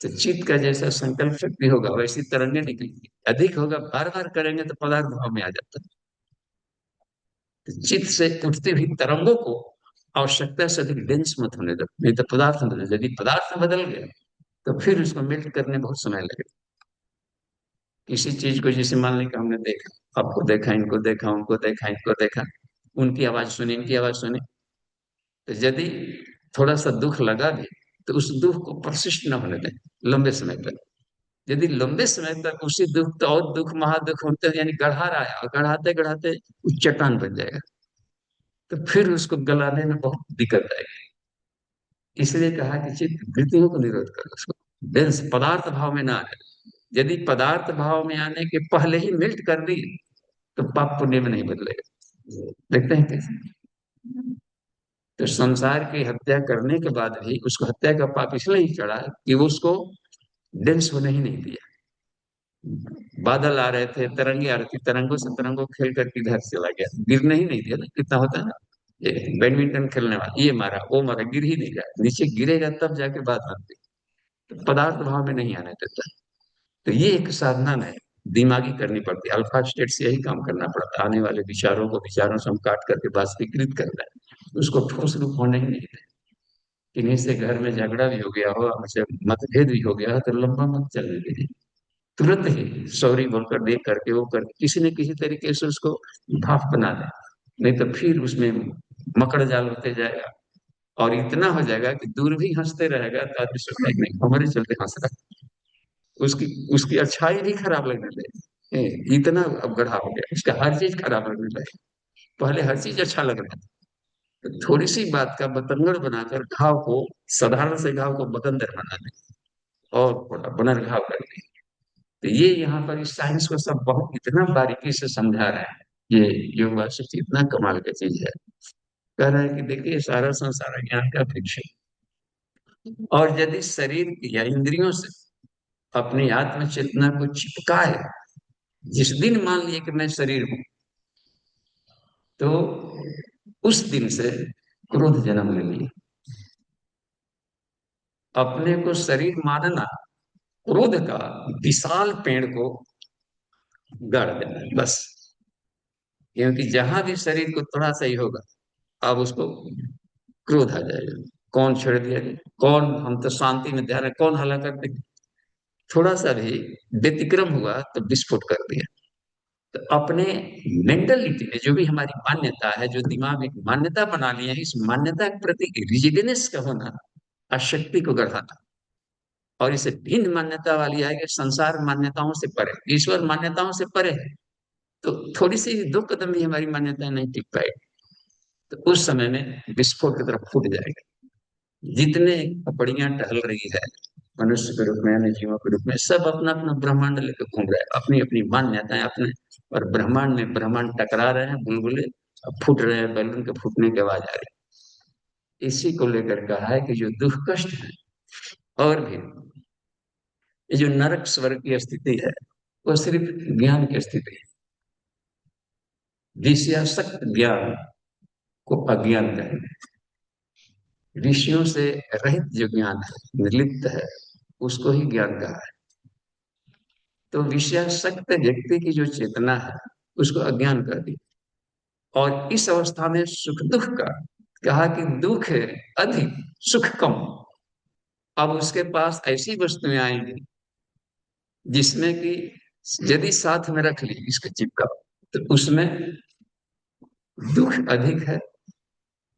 तो चित्त का जैसा संकल्प शक्ति होगा वैसी तरंगे निकलेंगी, अधिक होगा, बार बार करेंगे तो पदार्थ भाव में आ जाता है। तो चित्त से उठती हुई तरंगों को आवश्यकता से अधिक डेंस मत होने दो, नहीं तो पदार्थ बदल, यदि पदार्थ बदल गया तो फिर उसको मेल्ट करने बहुत समय लगेगा। किसी चीज को जैसे मान लें कि हमने देखा, आपको देखा, इनको देखा, उनको देखा, इनको देखा, उनकी आवाज सुनी, इनकी आवाज सुनी, तो यदि थोड़ा सा दुख लगा भी तो उस दुख को परसिस्ट न होने दें लंबे समय तक। यदि लंबे समय तक उसी दुख तो और दुख महादुख होते हैं, यानी गढ़ा रहा है, और गढ़ाते गढ़ाते वो चट्टान बन जाएगा, तो फिर उसको गलाने में बहुत दिक्कत आएगी। इसलिए कहा कि चित्त वृत्तियों को निरोध करो, उसको डेंस पदार्थ भाव में ना आए। यदि पदार्थ भाव में आने के पहले ही मेल्ट कर दी तो पाप पुण्य में नहीं बदलेगा। देखते हैं कैसे। तो संसार की हत्या करने के बाद भी उसको हत्या का पाप इसलिए ही चढ़ा कि वो उसको डेंस होने ही नहीं दिया। बादल आ रहे थे, तरंगे आ रही थी, तरंगों से तरंगों खेल करके इधर चला गया, गिरने ही नहीं दिया ना, कितना होता है ना, ये बैडमिंटन खेलने वाला, ये मारा वो मारा, गिर ही नहीं गया, नीचे गिरेगा तब जाके बात बनती। तो पदार्थ भाव में नहीं आने देता। तो ये एक साधना है, दिमागी करनी पड़ती है, अल्फा स्टेट से यही काम करना पड़ता है, आने वाले विचारों को विचारों से हम काट करके बाष्पीकृत करना है, उसको ठोस रूप होने ही नहीं देना। किन्हीं से घर में झगड़ा भी हो गया हो, हमसे मतभेद भी हो गया हो, तो लंबा मत चलने दीजिए, तुरंत ही सॉरी बोलकर, देख करके, वो करके किसी न किसी तरीके से उसको भाप बना दे, नहीं तो फिर उसमें मकड़ जाल होते जाएगा, और इतना हो जाएगा कि दूर भी हंसते रहेगा तो आदमी सोचता है कि नहीं हमारे चलते हंस रहा है। उसकी उसकी अच्छाई भी खराब लगने लगे, इतना अब गढ़ा हो गया, उसका हर चीज खराब लगने लगे। पहले हर चीज अच्छा लग रहा था, तो थोड़ी सी बात का बतंगड़ बनाकर घाव को, साधारण से घाव को बतंदर बना दे, और थोड़ा पुनर्घाव कर दे। तो ये यहाँ पर इस साइंस को सब बहुत इतना बारीकी से समझा रहा है। ये योग वासिष्ठ इतना कमाल की चीज है। कह रहा है कि देखिए सारा संसार ज्ञान का वृक्ष है, और यदि शरीर या इंद्रियों से अपनी आत्म चेतना को चिपकाए, जिस दिन मान लिए कि मैं शरीर हूं, तो उस दिन से क्रोध जन्म ले लिया। अपने को शरीर मानना क्रोध का विशाल पेड़ को गाड़ देना है बस। क्योंकि जहां भी शरीर को थोड़ा सा ही होगा, अब उसको क्रोध आ जाएगा। कौन छेड़ दिया जी, कौन, हम तो शांति में ध्यान है, कौन हला कर दे, थोड़ा सा भी व्यतिक्रम हुआ तो विस्फोट कर दिया। तो अपने मेंटलिटी में जो भी हमारी मान्यता है, जो दिमाग में मान्यता बना लिया है, इस मान्यता के प्रति रिजिडनेस का होना अशक्ति को गढ़ाता। और इसे भिन्न मान्यता वाली है कि संसार मान्यताओं से परे, ईश्वर मान्यताओं से परे है, तो थोड़ी सी दो कदम भी हमारी मान्यता नहीं टिक पाएगी, तो उस समय में विस्फोट की तरफ फूट जाएगा। जितने कपड़ियां टहल रही है मनुष्य के रूप में, अन्य जीवों के रूप में, सब अपना अपना ब्रह्मांड लेकर घूम रहे हैं, अपनी अपनी मान्यताएं अपने, और ब्रह्मांड में ब्रह्मांड टकरा रहे हैं, बुलबुले अब फूट रहे हैं, बैलून के फूटने की आवाज आ रही है। इसी को लेकर कहा है कि जो दुख कष्ट है, और भी ये जो नरक स्वर्ग की स्थिति है, वो सिर्फ ज्ञान की स्थिति है। विषयासक्त ज्ञान को अज्ञान कहेंगे। ऋषियों से रहित जो ज्ञान है, निर्लिप्त है, उसको ही ज्ञान कहा है। तो विषयासक्त व्यक्ति की जो चेतना है, उसको अज्ञान कर दी। और इस अवस्था में सुख दुख का कहा कि दुख है अधिक, सुख कम। अब उसके पास ऐसी वस्तुएं आएंगी जिसमें कि यदि साथ में रख ली इसके चिपका, तो उसमें दुख अधिक है,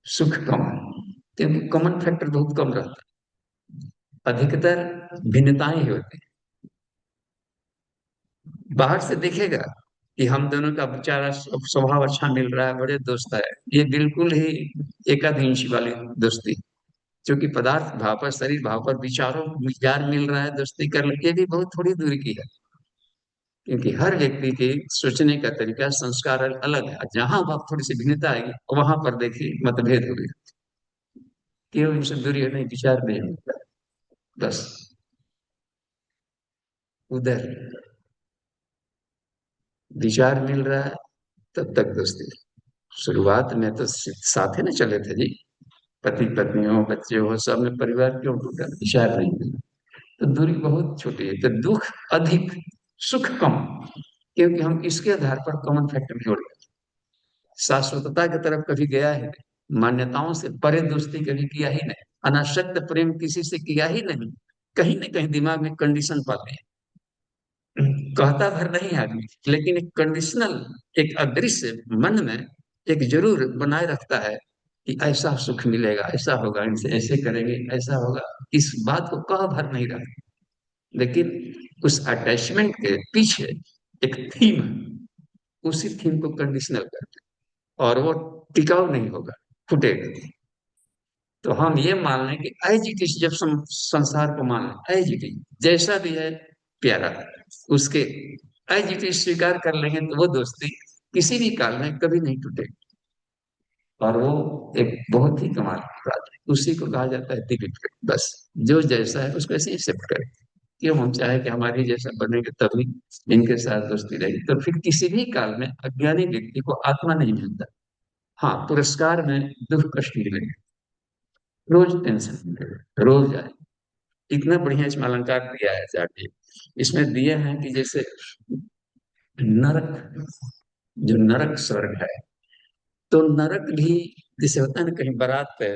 सुख कम है, क्योंकि कॉमन फैक्टर बहुत कम रहता है, अधिकतर भिन्नताएं ही होती है। बाहर से देखेगा कि हम दोनों का बेचारा स्वभाव अच्छा मिल रहा है, बड़े दोस्त है, ये बिल्कुल ही एकाध इंची वाली दोस्ती। क्योंकि पदार्थ भाव पर, शरीर भाव पर, विचारों विचार मिल रहा है, दोस्ती कर ये भी बहुत थोड़ी दूरी की है। क्योंकि हर व्यक्ति के सोचने का तरीका, संस्कार अलग है। जहां वह थोड़ी सी भिन्नता आएगी वहां पर देखिए मतभेद होगी। क्यों इनसे दूरी है? नहीं, विचार नहीं मिलता, बस उधर विचार मिल रहा है, तब तक दोस्ती। शुरुआत में तो साथ ही ना चले थे जी, पति पत्नी हो, बच्चे हो, सब में परिवार क्यों टूटा? विचार नहीं मिला तो दूरी बहुत छोटी है, तो दुख अधिक, सुख कम। क्योंकि हम इसके आधार पर कॉमन फैक्टर जोड़ रहे हैं। शाश्वतता की तरफ कभी गया ही नहीं, मान्यताओं से परे दोस्ती कभी किया ही नहीं, अनासक्त प्रेम किसी से किया ही नहीं। कहीं ना कहीं दिमाग में कंडीशन पाते हैं, कहता भर नहीं आदमी, लेकिन एक कंडीशनल, एक अदृश्य मन में एक जरूर बनाए रखता है कि ऐसा सुख मिलेगा, ऐसा होगा, इनसे ऐसे करेंगे, ऐसा होगा। इस बात को कह भर नहीं रखता, लेकिन उस अटैचमेंट के पीछे एक थीम है, उसी थीम को कंडीशनल करते हैं और वो टिकाऊ नहीं होगा, फुटेगा। तो हम ये मान लें कि एज इट इज, जब संसार को मान लें एज इट इज, जैसा भी है प्यारा, उसके एज इट इज स्वीकार कर लेंगे, तो वो दोस्ती किसी भी काल में कभी नहीं टूटेगी। और वो एक बहुत ही कमाल की बात है, उसी को कहा जाता है दिव्य प्रेम। बस जो जैसा है उसको ऐसे एक्सेप्ट करें। क्यों हम चाहे कि हमारी जैसा बनेंगे तभी इनके साथ दोस्ती रहेगी, तो फिर किसी भी काल में अज्ञानी व्यक्ति को आत्मा नहीं मिलता। हाँ, पुरस्कार में दुख कष्ट मिलेगा, रोज टेंशन मिलेगा, रोज आए। इतना बढ़िया इसमें अलंकार दिया है जाके, इसमें दिए हैं कि जैसे नरक, जो नरक स्वर्ग है, तो नरक भी जैसे होता है ना, कहीं बारात पे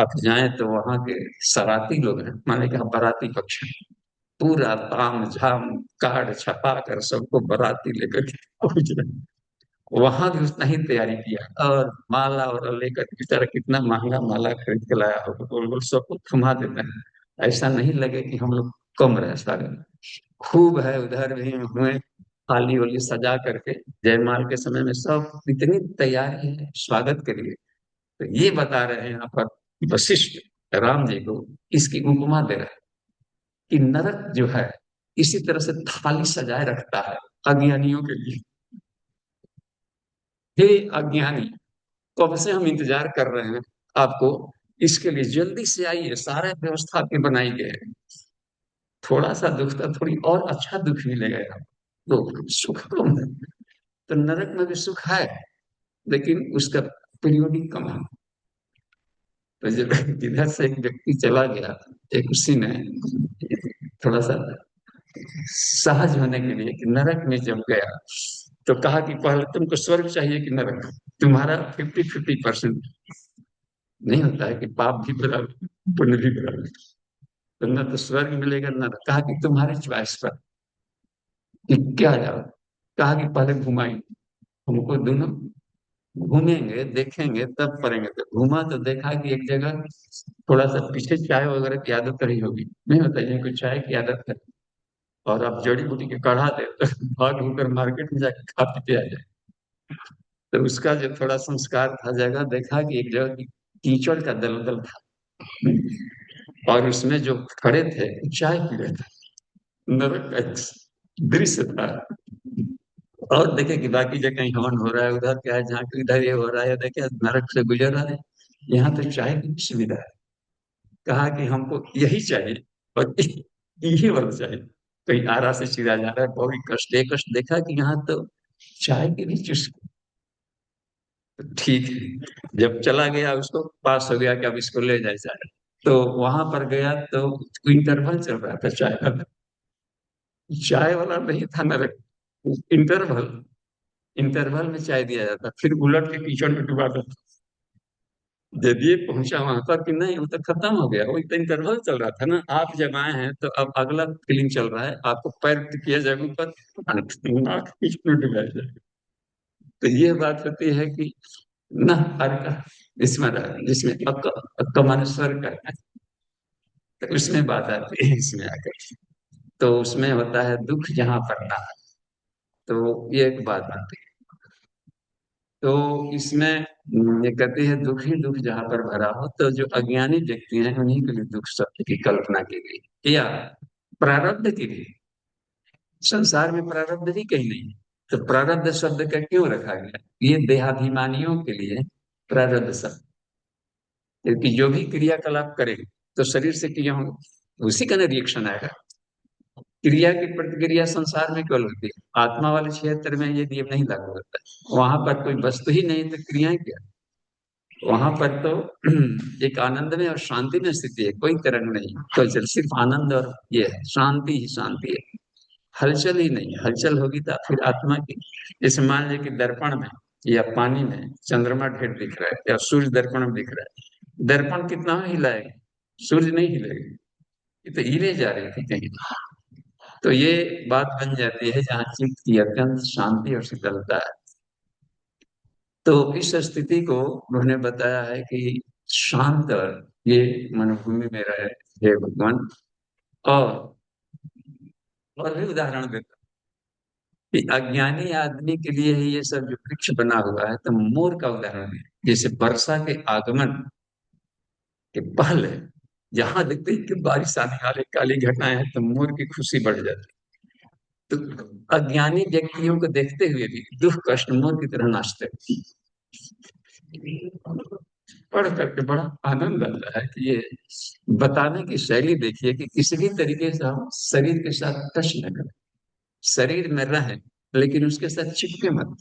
आप जाएं तो वहां के सराती लोग हैं, माने कि आप बाराती पक्ष हैं, पूरा ताम झाम कार्ड छपा कर सबको बाराती लेकर के पहुंच रहे हैं। वहां भी उतना ही तैयारी किया, और माला और लेकर बेचारा कितना महंगा माला खरीद के लाया हो, गोल गोल सबको थमा देते हैं, ऐसा नहीं लगे कि हम लोग कम रहे सारे। खूब है उधर भी हुए, थाली वाली सजा करके जयमाल के समय में सब इतनी तैयारी है स्वागत के लिए। तो ये बता रहे हैं यहाँ पर वशिष्ठ राम जी को, इसकी उपमा दे रहे हैं कि नरक जो है इसी तरह से थाली सजाए रखता है अज्ञानियों के लिए। हे अज्ञानी, कब से हम इंतजार कर रहे हैं आपको, इसके लिए जल्दी से आइए, सारे व्यवस्था आपकी बनाई गई है। थोड़ा सा दुख था, थोड़ी और अच्छा दुख मिलेगा यहाँ, तो सुख कम है। तो नरक में भी सुख है, लेकिन उसका पीरियोडिक कम है। तो जब इधर से एक व्यक्ति चला गया, एक उसी ने थोड़ा सा सहज होने के लिए कि नरक में जब गया, तो कहा कि पहले तुमको स्वर्ग चाहिए कि नरक? तुम्हारा 50-50% नहीं होता है कि पाप भी बराबर, पुण्य भी बराबर। तो न तो स्वर्ग मिलेगा, न कहा कि तुम्हारे च्वाइस पर कि क्या जाओ। कहा कि पहले घुमाई हमको दोनों, घूमेंगे देखेंगे तब करेंगे। तो घूमा तो देखा कि एक जगह थोड़ा सा पीछे चाय वगैरह की आदत रही होगी, नहीं होता है कोई चाय की आदत है, और आप जड़ी बूटी के काढ़ा दे तो भाग होकर मार्केट में जाकर खा पी के आ जाए। तो उसका जो थोड़ा संस्कार था, जगह देखा कि एक जगह कीचड़ का दलदल था, और उसमें जो खड़े थे चाय पी रहे थे। नरक का एक दृश्य था। और देखे कि बाकी जगह कहीं हवन हो रहा है, उधर क्या है, जहाँ इधर ये हो रहा है, देखे नरक से गुजर रहा है, यहाँ तो चाय की सुविधा है। कहा कि हमको यही चाहिए, और यही वाला चाहिए। कहीं आरा से चिरा जा रहा है, बहुत कष्ट, एक कष्ट देखा कि यहाँ तो चाय की भी चुस्की। तो ठीक है, जब चला गया उसको पास हो गया कि अब इसको ले जाए जाए, तो वहां पर गया तो इंटरवल चल रहा था चाय का। चाय वाला नहीं था नरक, इंटरवल, इंटरवल में चाय दिया जाता, फिर उलट के कीचड़ में डुबा देता। जब ये पहुंचा वहां पर कि नहीं, वो तो खत्म हो गया, वो तो इंटरवल चल रहा था ना, आप जब आए हैं तो अब अगला फीलिंग चल रहा है, आपको पैर किया जाएगा ऊपर, नाक कीचड़ में डुबाया जाएगा। तो ये बात होती है कि न अर्क इसमें जिसमें अक्का माने स्वर्ग का है, तो उसमें बात आती है इसमें आकर। तो उसमें होता है दुख जहां पर ना, तो ये एक बात आती है। तो इसमें ये कहती है दुख ही दुख जहां पर भरा हो, तो जो अज्ञानी व्यक्ति हैं उन्हीं के लिए दुख शब्द की कल्पना की गई या प्रारब्ध की गई। संसार में प्रारब्ध ही कहीं नहीं है। तो प्रारब्ध शब्द का क्यों रखा गया? ये देहाभिमानियों के लिए प्रारब्ध शब्द, क्योंकि जो भी क्रियाकलाप करेंगे तो शरीर से क्रिया होंगे, उसी का ना रिएक्शन आएगा। क्रिया की प्रतिक्रिया संसार में केवल होती है, आत्मा वाले क्षेत्र में ये नियम नहीं लागू होता है। वहां पर कोई वस्तु ही नहीं तो क्रियाएं क्या? वहां पर तो एक आनंद में और शांति में स्थिति है, कोई तरंग नहीं, कोई चल, सिर्फ आनंद और ये है, शांति ही शांति है। हलचल ही नहीं, हलचल होगी तो फिर आत्मा की। जैसे मान लीजिए कि दर्पण में या पानी में चंद्रमा ढेर दिख रहा है या सूर्य दर्पण में दिख रहा है, दर्पण कितना हिलाएगा? सूर्य नहीं हिलेगी, ये तो हिले जा रही थी कहीं। तो ये बात बन जाती है जहाँ चित्त की अत्यंत शांति और शीतलता है। तो इस स्थिति को उन्होंने बताया है कि शांत ये मनोभूमि में रहे हे भगवान। और भी उदाहरण देता हूं कि अज्ञानी आदमी के लिए ही ये सब जो वृक्ष बना हुआ है, तो मोर का उदाहरण है। जैसे वर्षा के आगमन के पहले जहां देखते हैं कि बारिश आने वाले काली घटनाएं हैं, तो मोर की खुशी बढ़ जाती है। तो अज्ञानी व्यक्तियों को देखते हुए भी दुख कष्ट मोर की तरह नाचते हैं। पढ़ करके बड़ा आनंद आता है कि ये बताने की शैली देखिए कि किसी भी तरीके से हम शरीर के साथ टच न करें, शरीर में रहें लेकिन उसके साथ चिपके मत।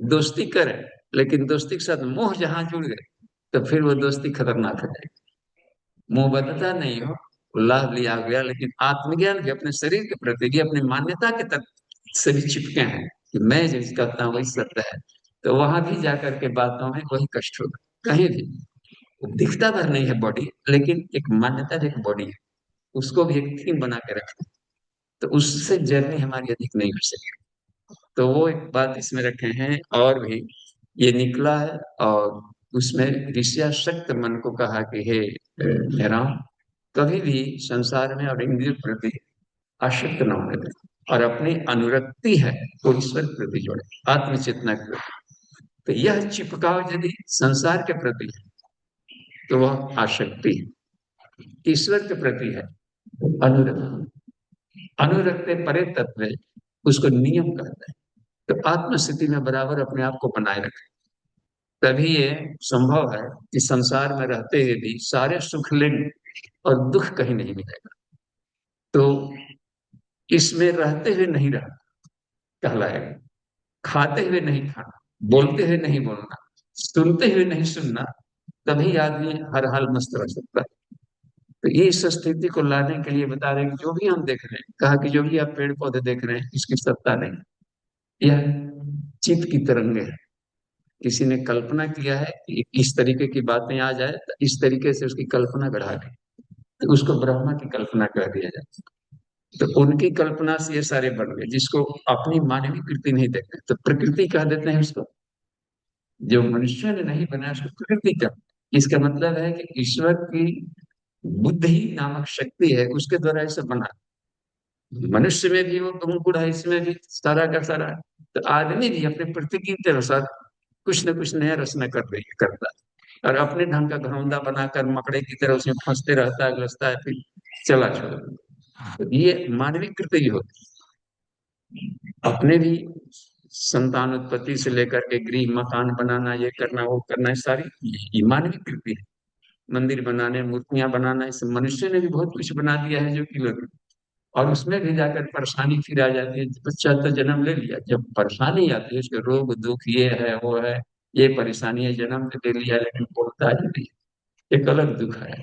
दोस्ती करें लेकिन दोस्ती के साथ मोह जहां जुड़ गए तो फिर वो दोस्ती खतरनाक हो जाएगी। मोह बदता नहीं हो, लाभ लिया गया, लेकिन आत्मज्ञान भी अपने शरीर के प्रति भी अपनी मान्यता के तत्व से भी चिपके हैं कि मैं जो करता हूँ वही सत्य है। तो वहां भी जाकर के बातों में वही कष्ट होगा। कहीं भी दिखता भर नहीं है बॉडी, लेकिन एक मान्यता जो एक बॉडी है, उसको भी एक थीम बना के रखना, तो उससे जर्नी हमारी अधिक नहीं हो सकेगी। तो वो एक बात इसमें रखे हैं। और भी ये निकला है, और उसमें ऋष्याशक्त मन को कहा कि हे मेरा, कभी भी संसार में और इंद्रिय प्रति आसक्त न होने दें, और अपनी अनुरक्ति है वो ईश्वर के प्रति जोड़े, आत्मचेतना के प्रति। तो यह चिपकाव यदि संसार के प्रति है तो वह आसक्ति है, ईश्वर के प्रति है अनुरक्ति। अनुरक्त परे तत्व है, उसको नियम कहते हैं। तो आत्मस्थिति में बराबर अपने आप को बनाए रखें, तभी ये संभव है कि संसार में रहते हुए भी सारे सुख लेंगे और दुख कहीं नहीं मिलेगा। तो इसमें रहते हुए नहीं रहना कहलाएगा, खाते हुए नहीं खाना, बोलते हुए नहीं बोलना, सुनते हुए नहीं सुनना, तभी आदमी हर हाल मस्त रह सकता है। तो ये इस स्थिति को लाने के लिए बता रहे हैं कि जो भी हम देख रहे हैं, कहा कि जो भी आप पेड़ पौधे देख रहे हैं इसकी सत्ता नहीं, यह चित्त की तरंगे है। किसी ने कल्पना किया है कि इस तरीके की बातें आ जाए, तो इस तरीके से उसकी कल्पना बढ़ा दी, तो उसको ब्रह्मा की कल्पना कर दिया जाए। तो उनकी कल्पना से ये सारे बन गए, जिसको अपनी मानवीय कृति नहीं देखते तो प्रकृति कह देते हैं उसको। जो मनुष्य ने नहीं बनाया उसको प्रकृति का, इसका मतलब है कि ईश्वर की बुद्धि नामक शक्ति है, उसके द्वारा ऐसा बना। मनुष्य में भी वो गुण है, इसमें भी सारा का सारा। तो आदमी भी अपने प्रकृति के अनुसार कुछ न कुछ नया रचना करता है, और अपने ढंग का घरौंदा बनाकर मकड़े की तरह उसमें फंसते रहता है, घुसता है, फिर चला छोड़। तो ये मानवीय कृत्य होती है। अपने भी संतान उत्पत्ति से लेकर के गृह मकान बनाना, ये करना वो करना, ये सारी ये मानवीय कृत्य है। मंदिर बनाने, मूर्तियां बनाना, इस मनुष्य ने भी बहुत कुछ बना दिया है जो कि लोग, और उसमें भी जाकर परेशानी फिर आ जाती है। बच्चा तो जन्म ले लिया, जब परेशानी आती है उसके रोग दुख ये है वो है, ये परेशानी है, जन्म तो ले लिया लेकिन बोलता ही नहीं, एक अलग दुख है।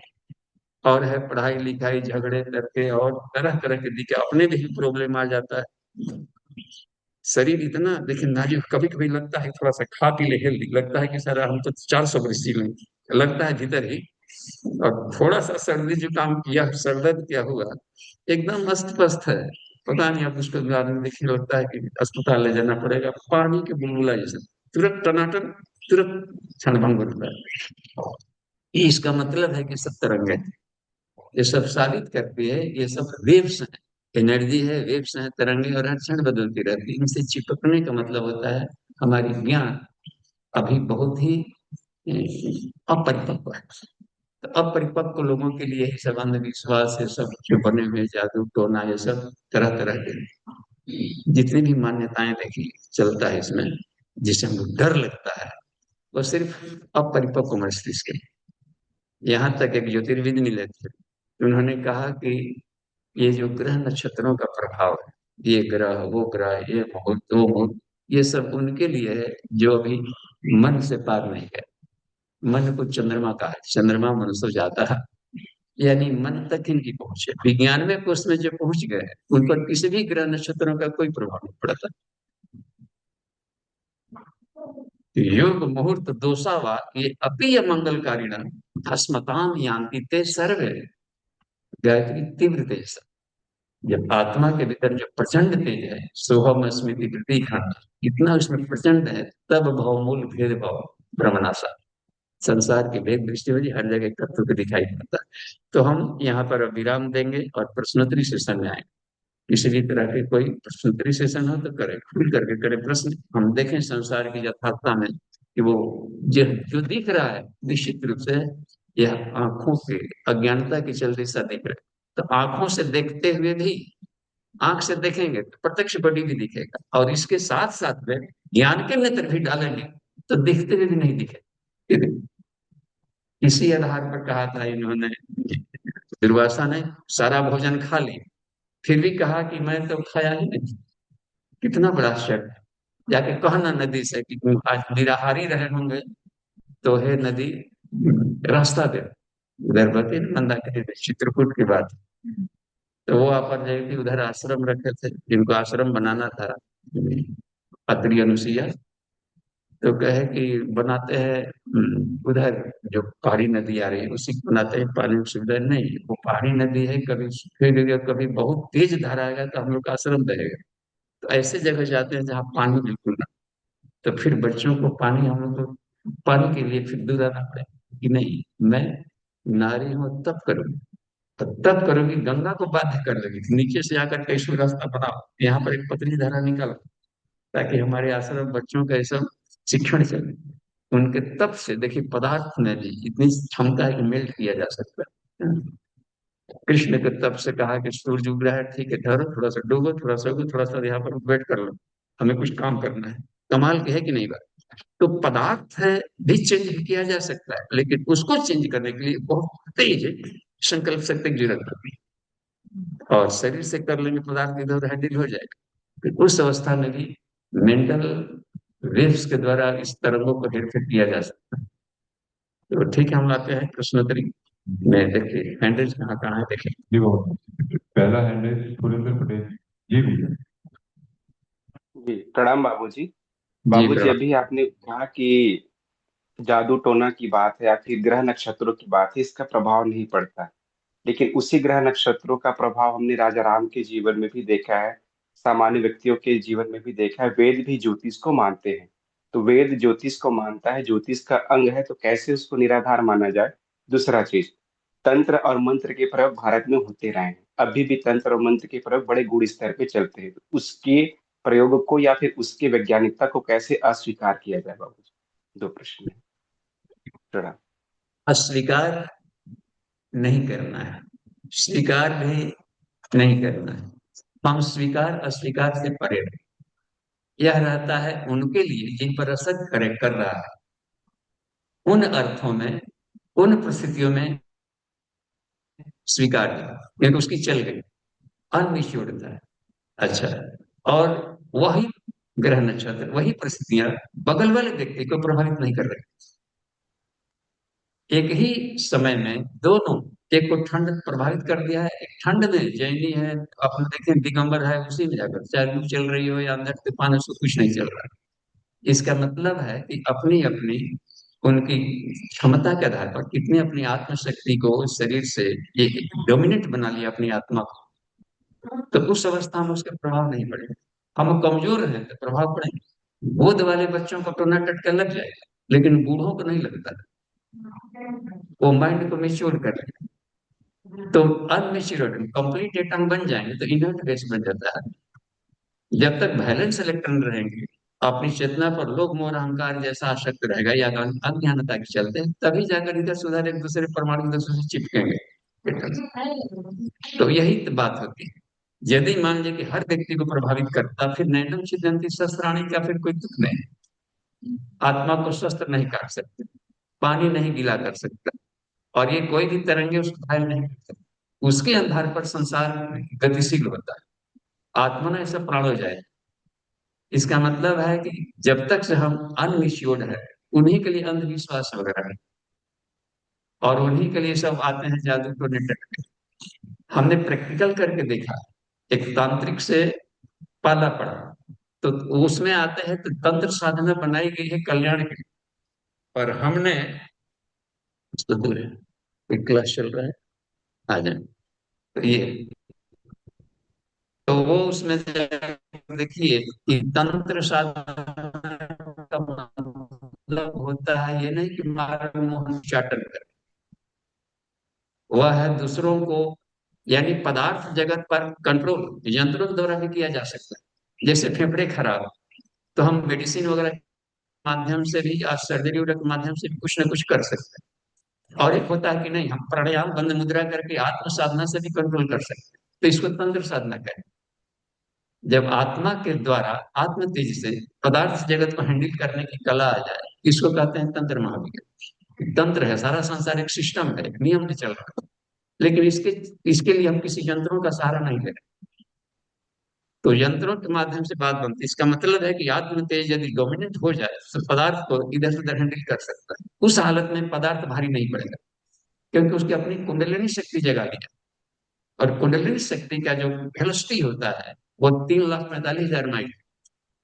और है पढ़ाई लिखाई झगड़े करके और तरह तरह के दिक्कत, अपने भी प्रॉब्लम आ जाता है। शरीर इतना देखिए नाजुक, कभी कभी लगता है थोड़ा सा खा पी ले हेल्दी, लगता है कि सर हम तो 400 बरस जी लेंगे, लगता है भीतर ही। और थोड़ा सा सर्दी जुकाम किया, सरदर्द क्या हुआ, एकदम मस्त पस्त है, पता नहीं। अब उसको बाद में देखने लगता है कि अस्पताल ले जाना पड़ेगा, पानी के बुलबुला जैसे तुरंत टनाटन, तुरंत क्षणभंग होता है। ये इसका मतलब है कि सब तरंगे, ये सब साबित करती है, ये सब वेव्स हैं। एनर्जी है, वेव्स हैं, तरंगे, और हर क्षण बदलती रहती है। इनसे चिपकने का मतलब होता है हमारी ज्ञान अभी बहुत ही अपरिपक्व है। तो अपरिपक्व लोगों के लिए ये सब अंधविश्वास, ये सब जो बने हुए जादू टोना, ये सब तरह तरह के जितनी भी मान्यताएं देखी चलता है इसमें, जिसे हमको डर लगता है, वो सिर्फ अपरिपक्व मस्तिष्क के। यहाँ तक एक ज्योतिर्विद मिले थे, उन्होंने कहा कि ये जो ग्रह नक्षत्रों का प्रभाव है, ये ग्रह वो ग्रह, ये मुहूर्त वो मुहूर्त, ये सब उनके लिए है जो अभी मन से पार नहीं गए। मन को चंद्रमा का है, चंद्रमा मन से जाता है, यानी मन तक इनकी पहुंच है। विज्ञान में कोष में जो पहुंच गए हैं, उन पर किसी भी ग्रह नक्षत्रों का कोई प्रभाव नहीं पड़ता। योग मुहूर्त दोषावा ये अपीय मंगलकारिणा भस्मताम यान्ति ते सर्वे। गायत्री तीव्र तेज, जब आत्मा के भीतर जो प्रचंड तेज है, सोहम स्मृति प्रतीक, इतना उसमें प्रचंड है, तब भवमूल भेद भाव भ्रमनाशा, संसार की भेद दृष्टि में हर जगह तत्व को दिखाई पड़ता है। तो हम यहाँ पर अब विराम देंगे और प्रश्नोत्तरी सेशन में आएंगे। किसी भी तरह के कोई प्रश्नोत्तरी सेशन हो तो करें, खुल करके करें प्रश्न, हम देखें संसार की यथार्थता में कि वो जो जो दिख रहा है निश्चित रूप से यह आंखों के अज्ञानता के चलते सा दिख रहा है। तो आंखों से देखते हुए भी, आंख से देखेंगे तो प्रत्यक्ष बॉडी भी दिखेगा, और इसके साथ साथ में ज्ञान के नेत्र भी डालेंगे तो दिखते हुए भी नहीं दिखे। इसी आधार पर कहा था इन्होंने, दुर्वासा ने सारा भोजन खा लिया, फिर भी कहा कि मैं तो खाया ही नहीं। कितना बड़ा आश्चर्य है। जाके कहना नदी से कि तुम आज निराहारी रहे होंगे, तो हे नदी रास्ता दे। उधर बती मंदाकिनी में चित्रकूट की बात। तो वो अपर जयती उधर आश्रम रखे थे, जिनको आश्रम बनाना था, अत्रि अनुसुईया, तो कहे कि बनाते हैं उधर जो पहाड़ी नदी आ रही है उसी को बनाते हैं, पानी की सुविधा नहीं, वो पहाड़ी नदी है, कभी सूखेगा, कभी बहुत तेज धारा आएगा तो हम लोग का आश्रम रहेगा। तो ऐसे जगह जाते हैं जहाँ पानी बिल्कुल ना, तो फिर बच्चों को पानी, हम लोग को पानी के लिए फिर दूर आना पड़ेगा कि नहीं, मैं नारी हूं तब करूंगी, तो तब करोगी, गंगा को बाध्य कर देगी, तो नीचे से आकर कैसे रास्ता बनाओ, यहाँ पर एक पतली धारा निकालो, ताकि हमारे आश्रम बच्चों का ऐसा शिक्षण चले। उनके तप से देखिए, पदार्थ में भी इतनी क्षमता है कि मेल्ट किया जा सकता है। कृष्ण के तप से कहा कि सूरज उग रहा है, ठीक है, ठहरो, थोड़ा सा डूबो, थोड़ा सा उगो, थोड़ा सा यहाँ पर वेट कर लो, हमें कुछ काम करना है। कमाल के है कि नहीं बात। तो पदार्थ है भी चेंज किया जा सकता है, लेकिन उसको चेंज करने के लिए बहुत तेज संकल्प शक्ति की जरूरत पड़ती है, और शरीर से कर लेंगे पदार्थ इधर हैंडल हो जाएगा। फिर उस अवस्था में भी मेंटल वेव्स के द्वारा इस तरंगों को हेरफेर किया जा सकता है। तो ठीक है, हम आते हैं प्रश्नोत्तरी में। देखिए हैंडल्स कहाँ कहाँ है, देखिए। जी वो पहला हैंड है सुरेंद्र पटेल जी भी। जी प्रणाम बाबूजी। जी बाबूजी प्रणाम। अभी आपने कहा कि जादू टोना की बात है या फिर ग्रह नक्षत्रों की बात है, इसका प्रभाव नहीं पड़ता। लेकिन उसी ग्रह नक्षत्रों का प्रभाव हमने राजा राम के जीवन में भी देखा है, सामान्य व्यक्तियों के जीवन में भी देखा है। वेद भी ज्योतिष को मानते हैं, तो वेद ज्योतिष को मानता है, ज्योतिष का अंग है, तो कैसे उसको निराधार माना जाए। दूसरा चीज, तंत्र और मंत्र के प्रयोग भारत में होते रहे हैं, अभी भी तंत्र और मंत्र के प्रयोग बड़े गुड़ स्तर पे चलते हैं, तो उसके प्रयोग को या फिर उसकी वैज्ञानिकता को कैसे अस्वीकार किया जाए बाबूजी। दो प्रश्न है। प्रणाम। अस्वीकार नहीं करना है, स्वीकार भी नहीं करना है। हम स्वीकार अस्वीकार से परे रहें। यह रहता है उनके लिए जिन पर असर करे कर रहा है, उन अर्थों में, उन परिस्थितियों में स्वीकार नहीं, क्योंकि उसकी चल गई, अनमिच्योर्ड है। अच्छा, और वही ग्रह नक्षत्र, वही परिस्थितियां बगल वाले व्यक्ति को प्रभावित नहीं कर रही। एक ही समय में दोनों, एक को ठंड प्रभावित कर दिया है, एक ठंड में जैनी है, अपने देखें दिगंबर है, उसी में जाकर चाहे लू चल रही हो या अंदर तूफान है, उसको कुछ नहीं चल रहा। इसका मतलब है कि अपनी अपनी उनकी क्षमता के आधार पर कितनी अपनी आत्मशक्ति को शरीर से ये डोमिनेट बना लिया अपनी आत्मा को, तो उस अवस्था में उसके प्रभाव नहीं पड़ेगा। हम कमजोर हैं तो प्रभाव पड़ेगा। बोध वाले बच्चों को टोना टटका लग जाएगा, लेकिन बूढ़ों को नहीं लगता। वो माइंड को मेच्योर कर लेगा। तो अनमेच्योर कंप्लीट एटम बन जाएंगे तो इनर्ट गैस बन जाता है। जब तक वैलेंस इलेक्ट्रॉन रहेंगे, अपनी चेतना पर लोभ मोह अहंकार जैसा आसक्त रहेगा या अज्ञानता के चलते, तभी जाकर इधर से उधर एक दूसरे परमाणु एक दूसरे से चिपकेंगे। तो यही तो बात होती है। यदि मान लीजिए कि हर व्यक्ति को प्रभावित करता, फिर नैनम छिदंती शस्त्राणी का फिर कोई दुख नहीं। आत्मा को शस्त्र नहीं काट सकते, पानी नहीं गीला कर सकता, और ये कोई भी तरंगे उसको घायल नहीं कर सकती। उसके आधार पर संसार गतिशील होता है। आत्मा ना ऐसा प्राण हो जाए। इसका मतलब है कि जब तक से हम अनमिच्योर्ड है, उन्हीं के लिए अंधविश्वास वगैरह है, और उन्हीं के लिए सब आते हैं जादू टोने टटके। हमने प्रैक्टिकल करके देखा, एक तांत्रिक से पाला पड़ा, तो उसमें आते हैं तो तंत्र साधना बनाई गई है कल्याण के लिए, और हमने उसको दूर है, कोई क्लास चल रहा है, आ जाए। तो ये, तो वो उसमें से देखिए कि तंत्र साधना का मतलब होता है ये नहीं कि मारण मोहन उच्चाटन कर, वह है दूसरों को, यानी पदार्थ जगत पर कंट्रोल यंत्रों द्वारा भी किया जा सकता है। जैसे फेफड़े खराब, तो हम मेडिसिन वगैरह के माध्यम से भी या सर्जरी वगैरह के माध्यम से भी कुछ ना कुछ कर सकते हैं। और एक होता है कि नहीं, हम प्राणायाम बंद मुद्रा करके आत्म साधना से भी कंट्रोल कर सकते हैं, तो इसको तंत्र साधना कहें। जब आत्मा के द्वारा आत्म तेज से पदार्थ जगत को हैंडल करने की कला आ जाए, इसको कहते हैं तंत्र महाविद्या। तंत्र है, सारा संसार एक सिस्टम है, एक नियम से चल रहा है। लेकिन इसके इसके लिए हम किसी यंत्रों का सहारा नहीं ले रहे। तो यंत्रों के माध्यम से बात बनती है। इसका मतलब है कि आत्म तेज यदि डोमिनेट हो जाए तो पदार्थ को इधर से उधर हैंडल कर सकता है। उस हालत में पदार्थ भारी नहीं पड़ेगा, क्योंकि उसकी अपनी कुंडलिनी शक्ति जगा दी है। और कुंडलिनी शक्ति का जो वेलोसिटी होता है वो 3,45,000 माइल,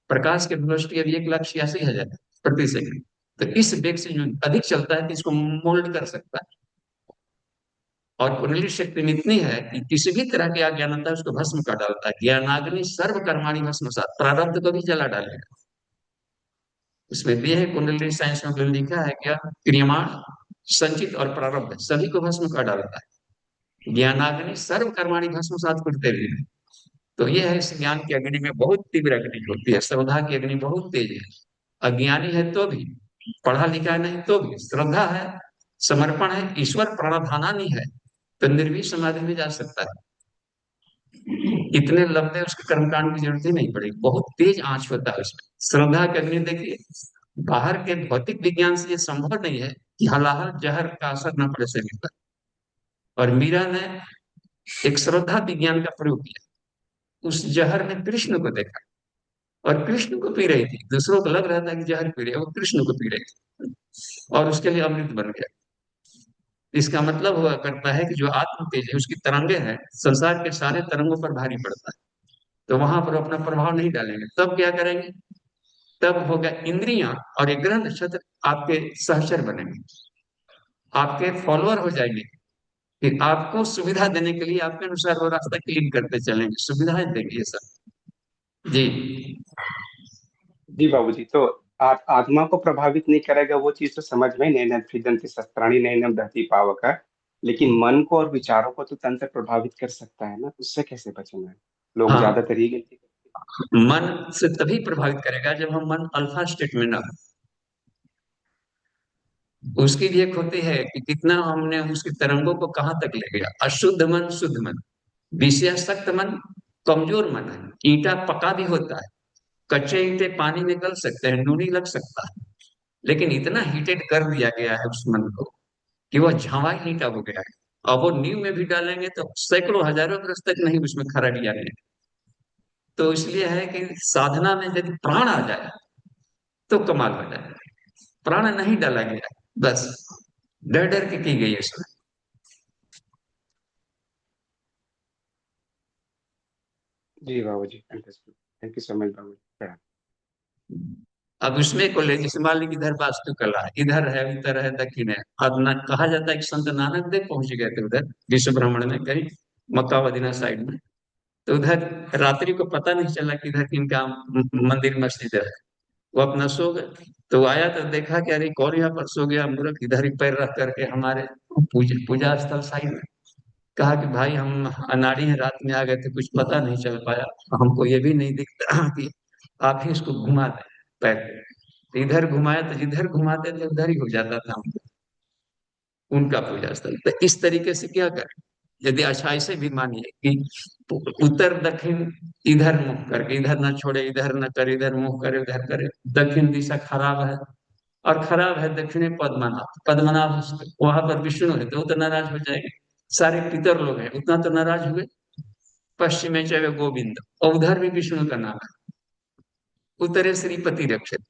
प्रकाश की वेलोसिटी अभी 1,86,000 प्रति सेकंड। तो इस वेग से जो अधिक चलता है तो इसको मोल्ड कर सकता है। और कुंडली शक्ति में इतनी है कि किसी भी तरह की अज्ञानता उसको भस्म कर डालता है। ज्ञानाग्नि सर्व कर्माणि भस्मसात, प्रारब्ध को भी जला डालेगा। उसमें दिए है कुंडली साइंस में लिखा है क्या, क्रियमाण संचित और प्रारब्ध सभी को भस्म कर डालता है। ज्ञानाग्नि सर्व कर्माणि भस्मसात कुरुते भी। तो ये है, इस ज्ञान की अग्नि में बहुत तीव्र अग्नि होती है, श्रद्धा की अग्नि बहुत तेज है। अज्ञानी है तो भी, पढ़ा लिखा नहीं तो भी, श्रद्धा है, समर्पण है, ईश्वर प्राणाधानी है, तो निर्भीक समाधि में जा सकता है। इतने लंबे उसके कर्मकांड की जरूरत ही नहीं पड़ेगी, बहुत तेज आंच होता है उसमें। श्रद्धा के अग्नि देखिए, बाहर के भौतिक विज्ञान से ये संभव नहीं है कि हलाहल जहर का असर न पड़े शरीर पर। और मीरा ने एक श्रद्धा विज्ञान का प्रयोग किया, उस जहर में कृष्ण को देखा, और कृष्ण को पी रही थी। दूसरों को लग रहा था कि जहर पी रही है, वो कृष्ण को पी रही थी, और उसके लिए अमृत बन गया। इसका मतलब हुआ करता है कि जो आत्म तेज है उसकी तरंगे हैं, संसार के सारे तरंगों पर भारी पड़ता है। तो वहां पर अपना प्रभाव नहीं डालेंगे, तब क्या करेंगे, तब होगा इंद्रियां और एक ग्रह नक्षत्र आपके सहचर बनेंगे, आपके फॉलोअर हो जाएंगे। कि आपको सुविधा देने के लिए आपके अनुसार वो रास्ता क्लीन करते चलेंगे, सुविधाएं देंगे ये सब। जी। जी बाबूजी, तो आत्मा को प्रभावित नहीं करेगा वो चीज तो समझ में, नैनम छिदन्ति शस्त्राणि नैनम दहति पावक। लेकिन मन को और विचारों को तो तंत्र प्रभावित कर सकता है ना, उससे कैसे बचना है? लोग हाँ, ज्यादातर ये गलती करते मन से तभी प्रभावित करेगा जब हम मन अल्फा स्टेट में ना हो। उसकी भी एक होती है कि कितना हमने उसकी तरंगों को कहाँ तक ले गया। अशुद्ध मन शुद्ध मन, विषयासक्त मन कमजोर मन है। ईंटा पका भी होता है, कच्चे ईंटे पानी में गल सकते हैं, नूनी लग सकता है, लेकिन इतना हीटेड कर दिया गया है उस मन को कि वह झावा ईंटा हो गया है। अब वो नींव में भी डालेंगे तो सैकड़ों हजारों वर्ष तक नहीं उसमें खरा किया गया। तो इसलिए है कि साधना में यदि प्राण आ जाए तो कमाल हो जाए। प्राण नहीं डाला गया, बस डर डर के की गई है इसमें। जी बाबूजी, understood. Thank you so much बाबूजी। अब उसमें कॉलेज जैसे मान लीजिए इधर वास्तुकला है, इधर है, उत्तर है, दक्षिण है। अब कहा जाता है कि संत नानक देव पहुंच गए थे उधर विश्व भ्रमण में, कहीं मक्का मदीना साइड में। तो उधर रात्रि को पता नहीं चला कि इधर किनका मंदिर मस्जिद है। वो अपना सो गए, तो आया तो देखा कि अरे कौन यहाँ पर सो गया मूर्ख, इधर ही पैर रख करके हमारे पूजा पूजा स्थल साइड में। कहा कि भाई हम अनाड़ी हैं, रात में आ गए थे, कुछ पता नहीं चल पाया, हमको ये भी नहीं दिखता कि आप ही इसको घुमा दें पैर पे। तो इधर घुमाया तो जिधर घुमाते थे उधर ही हो जाता था उनका पूजा स्थल। तो इस तरीके से क्या करें, यदि अच्छा ऐसे भी मानिए कि उत्तर दक्षिण इधर मुख करके, इधर न छोड़े, इधर न करे, इधर मुख करे, उधर करे, दक्षिण दिशा खराब है और खराब है दक्षिणी पद्मनाभ, पद्मनाभ वहां पर विष्णु है तो वो तो नाराज हो जाएंगे। सारे पितर लोग हैं उतना तो नाराज हुए। पश्चिम में चाहे गोविंद और उधर भी विष्णु का नाम है, उत्तरे श्रीपति रक्षित,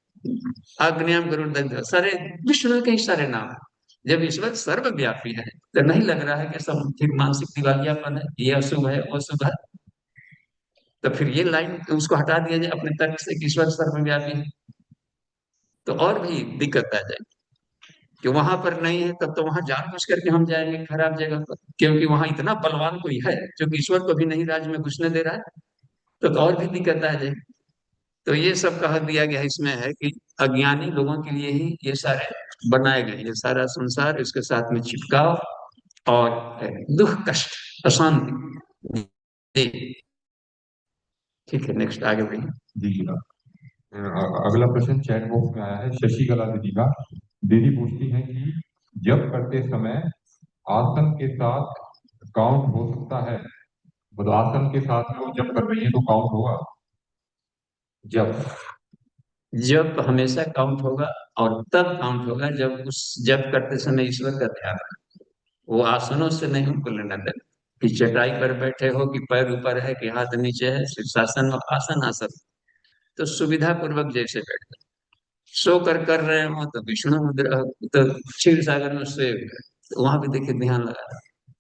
आग्नेयम गरुड़ दग्ध, सारे विष्णु के ही सारे नाम है। जब ईश्वर सर्वव्यापी है तो नहीं लग रहा है कि सब फिर मानसिक दिवालियापन है, ये अशुभ है वो शुभ है। तो फिर ये लाइन उसको हटा दिया जाए अपने तर्क से कि ईश्वर सर्वव्यापी है, तो और भी दिक्कत आ जाए कि वहां पर नहीं है, तब तो वहां जानबूझ करके हम जाएंगे खराब जगह पर, क्योंकि वहां इतना बलवान कोई है जो कि ईश्वर को भी नहीं राज में घुसने दे रहा है, तो और भी दिक्कत आ जाए। तो ये सब कह दिया गया इसमें है कि अज्ञानी लोगों के लिए ही ये सारे बनाए गए, ये सारा संसार, इसके साथ में चिपकाव और दुख कष्ट अशांति। ठीक है, नेक्स्ट आगे बढ़िए। जी जी। अगला प्रश्न चैट बॉक्स में आया है शशि कला दीदी का। दीदी पूछती हैं कि जब करते समय आसन के साथ काउंट हो सकता है, मतलब आसन के साथ में वो जब कर रही है तो काउंट होगा? जब जब हमेशा काउंट होगा, और तब काउंट होगा जब उस जब करते समय ईश्वर का ध्यान है। वो आसनों से नहीं हमको लेना देना कि चटाई पर बैठे हो कि पैर ऊपर है कि हाथ नीचे है, शीर्षासन और आसन आसन। तो सुविधा पूर्वक जैसे बैठे, सो कर रहे हो तो विष्णु मुद्रा, तो क्षीर सागर में सोए हुए हैं, तो वहां भी देखिए ध्यान लगा।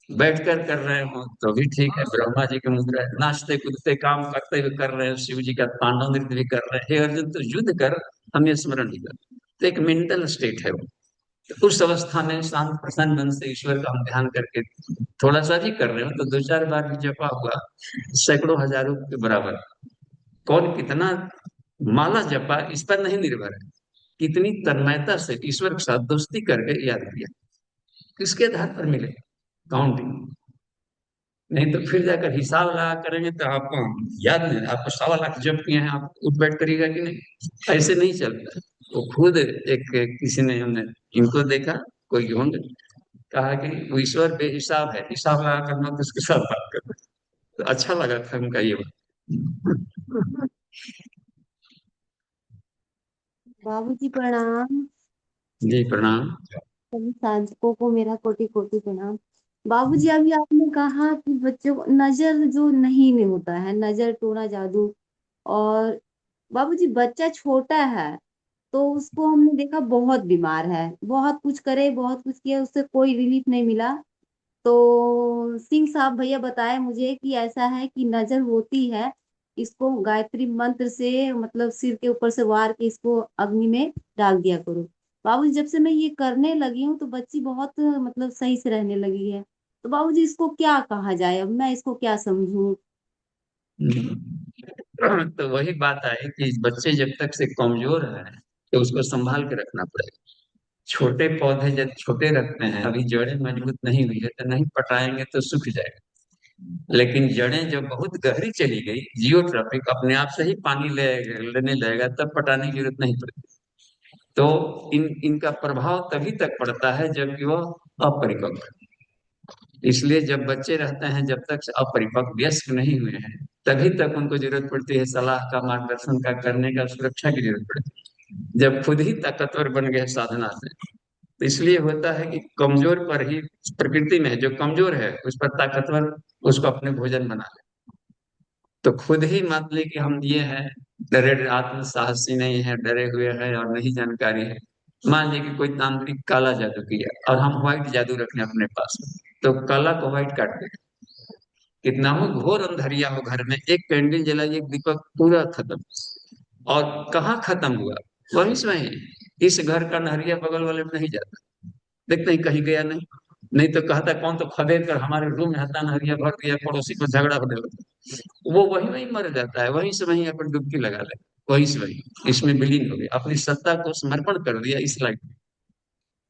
बैठकर कर रहे हो तो भी ठीक है, ब्रह्मा जी की मुद्रा है। नाचते कूदते काम करते हुए कर रहे हो, शिव जी का तांडव नृत्य भी कर रहे हैं। हे अर्जुन, तो युद्ध कर, हमें स्मरण ही कर। तो एक मेंटल स्टेट है वो। तो उस अवस्था में शांत प्रसन्न मन से ईश्वर का हम ध्यान करके थोड़ा सा भी कर रहे हो तो दो चार बार भी जपा हुआ सैकड़ों हजारों के बराबर। कौन कितना माला जपा इस पर नहीं निर्भर है, कितनी तन्मयता से ईश्वर के साथ दोस्ती करके याद किया, किसके आधार पर मिले काउंटिंग। नहीं तो फिर जाकर हिसाब लगा करेंगे तो आपको याद नहीं, आपको 1.25 लाख जब किए हैं, आप उठ बैठ करिएगा कि नहीं, ऐसे नहीं चलता। वो खुद एक किसी ने, हमने इनको देखा, कोई होंगे, कहा कि वो ईश्वर बेहिसाब है, हिसाब लगा करना तो उसके साथ बात करना। तो अच्छा लगा था उनका ये बात। बाबूजी प्रणाम। जी प्रणाम। सभी साधकों को मेरा कोटि कोटि प्रणाम। बाबूजी अभी आपने कहा कि बच्चों को नजर जो नहीं में होता है, नजर टोना जादू, और बाबूजी बच्चा छोटा है तो उसको हमने देखा बहुत बीमार है, बहुत कुछ करे बहुत कुछ किया, उससे कोई रिलीफ नहीं मिला। तो सिंह साहब भैया बताए मुझे कि ऐसा है कि नजर होती है, इसको गायत्री मंत्र से मतलब सिर के ऊपर से वार के इसको अग्नि में डाल दिया करो। बाबूजी जब से मैं ये करने लगी हूँ तो बच्ची बहुत मतलब सही से रहने लगी है। तो बाबूजी इसको क्या कहा जाए, अब मैं इसको क्या समझूं? तो वही बात आई कि बच्चे जब तक से कमजोर है तो उसको संभाल के रखना पड़ेगा। छोटे पौधे जब छोटे रखते हैं, अभी जड़ें मजबूत नहीं हुई है तो नहीं पटाएंगे तो सूख जाएगा। लेकिन जड़ें जब बहुत गहरी चली गई, जियोट्रॉपिक अपने आप से ही पानी लेने लगेगा, तब पटाने की जरूरत नहीं पड़ती। तो इनका प्रभाव तभी तक पड़ता है जबकि वो अपरिपक्व है। इसलिए जब बच्चे रहते हैं, जब तक अपरिपक्व वयस्क नहीं हुए हैं, तभी तक उनको जरूरत पड़ती है सलाह का, मार्गदर्शन का, करने का, सुरक्षा की जरूरत पड़ती है। जब खुद ही ताकतवर बन गए साधना से, तो इसलिए होता है कि कमजोर पर ही, प्रकृति में जो कमजोर है उस पर ताकतवर उसको अपने भोजन बना ले। तो खुद ही मान ली कि हम ये हैं, डरे, आत्म साहसी नहीं है, डरे हुए हैं और नहीं जानकारी है। मान लीजिए कि कोई तांत्रिक काला जादू किया और हम व्हाइट जादू रखने अपने पास, तो काला को व्हाइट काट दे। कितना हो घोर अंधरिया हो घर में, एक कैंडल जलाई, एक दीपक, पूरा खत्म। और कहाँ खत्म हुआ, वहीं से वहीं। इस घर का नहरिया बगल वाले में नहीं जाता, देखते ही कहीं गया नहीं। नहीं तो कहता कौन तो खदेड़ कर हमारे रूम में हता नहरिया भर दिया, पड़ोसी को झगड़ा होने लगा। वो वहीं वहीं मर जाता है, वहीं से वहीं अपन डुबकी लगा ले, वहीं से वहीं इसमें विलीन हो गया, अपनी सत्ता को समर्पण कर दिया इस लाइफ में।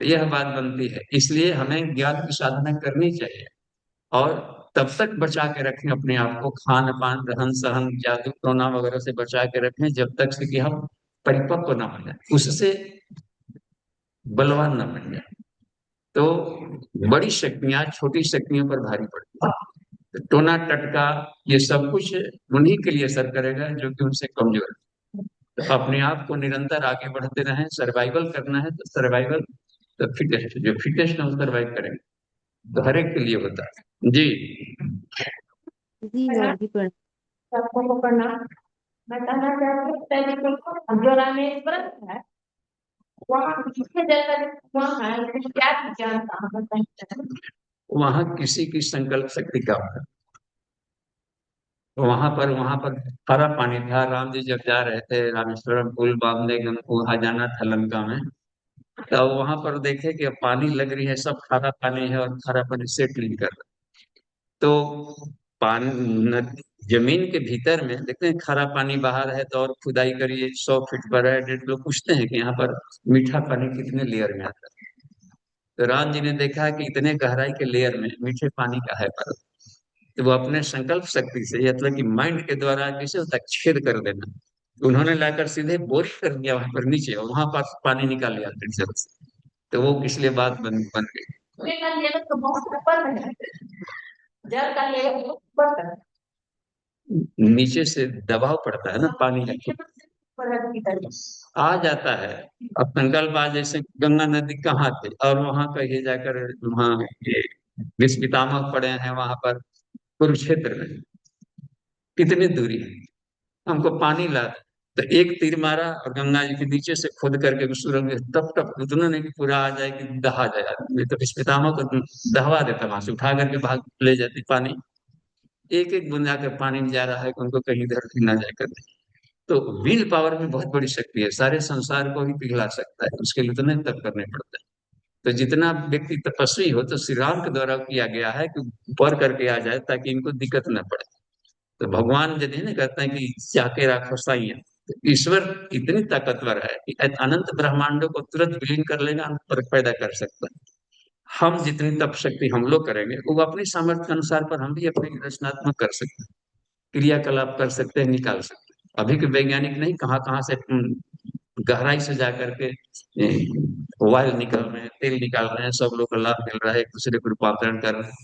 तो यह बात बनती है, इसलिए हमें ज्ञान की साधना करनी चाहिए। और तब तक बचा के रखें अपने आप को, खान पान रहन सहन जादू टोना वगैरह से बचा के रखें जब तक से कि हम परिपक्व ना हो जाए, उससे बलवान ना बन जाए। तो बड़ी शक्तियां छोटी शक्तियों पर भारी पड़ती है। तो टोना टटका ये सब कुछ उन्हीं के लिए असर करेगा जो कि उनसे कमजोर है। तो अपने आप को निरंतर आगे बढ़ते रहें, सर्वाइवल करना है तो सर्वाइवल, तो फिटेस्ट जो फिटेस्ट है वो सर्वाइव करेंगे, तो हर एक के लिए होता है जी। जी गौर की प्रणाम। सबको को प्रणाम। मैं कहना चाहती हूँ तैनिकों जो रामेश्वरम है वहाँ किसके जगह वहाँ है लेकिन क्या जानता हूँ बताइए। वहां किसी की संकल्प शक्ति का होता है। वहां पर खारा पानी था, राम जी जब जा रहे थे रामेश्वरम पुल बांधने के, उनको वहां जाना था लंका में, तो वहां पर देखे कि अब पानी लग रही है, सब खारा पानी है और खारा पानी से क्लीन कर रहा है। तो पानी जमीन के भीतर में देखते हैं खारा पानी बाहर है, तो और खुदाई करिए 100 फीट पर है, 1.5 लोग पूछते हैं कि यहाँ पर मीठा पानी कितने लेयर में आता है। तो राम जी ने देखा कि इतने गहराई के लेयर में मीठे पानी का है पर, तो वो अपने संकल्प शक्ति से, मतलब कि माइंड के द्वारा जैसे होता है छेद कर देना, उन्होंने लाकर सीधे बोर कर दिया वहां पर नीचे, और वहां पर पानी निकाल लिया फिर से। तो वो इसलिए बात बन गई। पानी का लेवल तो बहुत ऊपर है, जल का लेवल बहुत ऊपर है, नीचे से दबाव पड़ता है ना पानी का, नीचे से ऊपर है की तरह। आ जाता है। अब संकल्प आज जैसे गंगा नदी कहाँ थे, और वहां कहिए जाकर, वहां ये विश्व पितामह पड़े हैं वहां पर कुरुक्षेत्र में, कितनी दूरी है, हमको पानी ला, तो एक तीर मारा और गंगा जी के नीचे से खोद करके सुरंग में टप टप, उतना नहीं कि पूरा आ जाए कि दहा जाए आदमी, तो विश्व पितामह को दहवा देता, वहां से उठा करके भाग ले जाती पानी, एक एक बूंद आकर पानी में जा रहा है कि उनको कहीं इधर भी ना जाए कर। तो विल पावर में बहुत बड़ी शक्ति है, सारे संसार को ही पिघला सकता है, उसके लिए उतने तप करने पड़ते हैं। तो जितना व्यक्ति तपस्वी हो, तो श्री राम के द्वारा किया गया है कि ऊपर करके आ जाए ताकि इनको दिक्कत न पड़े। तो भगवान यदि ना कहते हैं कि चाके राखो साइया, तो ईश्वर इतनी ताकतवर है कि अनंत ब्रह्मांडों को तुरंत विलीन कर लेगा, अंत पैदा कर सकता है। हम जितनी तप शक्ति हम लोग करेंगे, वो अपनी सामर्थ्य के अनुसार पर हम भी अपनी रचनात्मक कर सकते हैं, क्रियाकलाप कर सकते हैं, निकाल सकते हैं। अभी के वैज्ञानिक नहीं कहाँ कहाँ से गहराई से जा करके ऑयल निकल रहे हैं, तेल निकाल रहे हैं, सब लोग को लाभ मिल रहा है, एक दूसरे को रूपांतरण कर रहे हैं।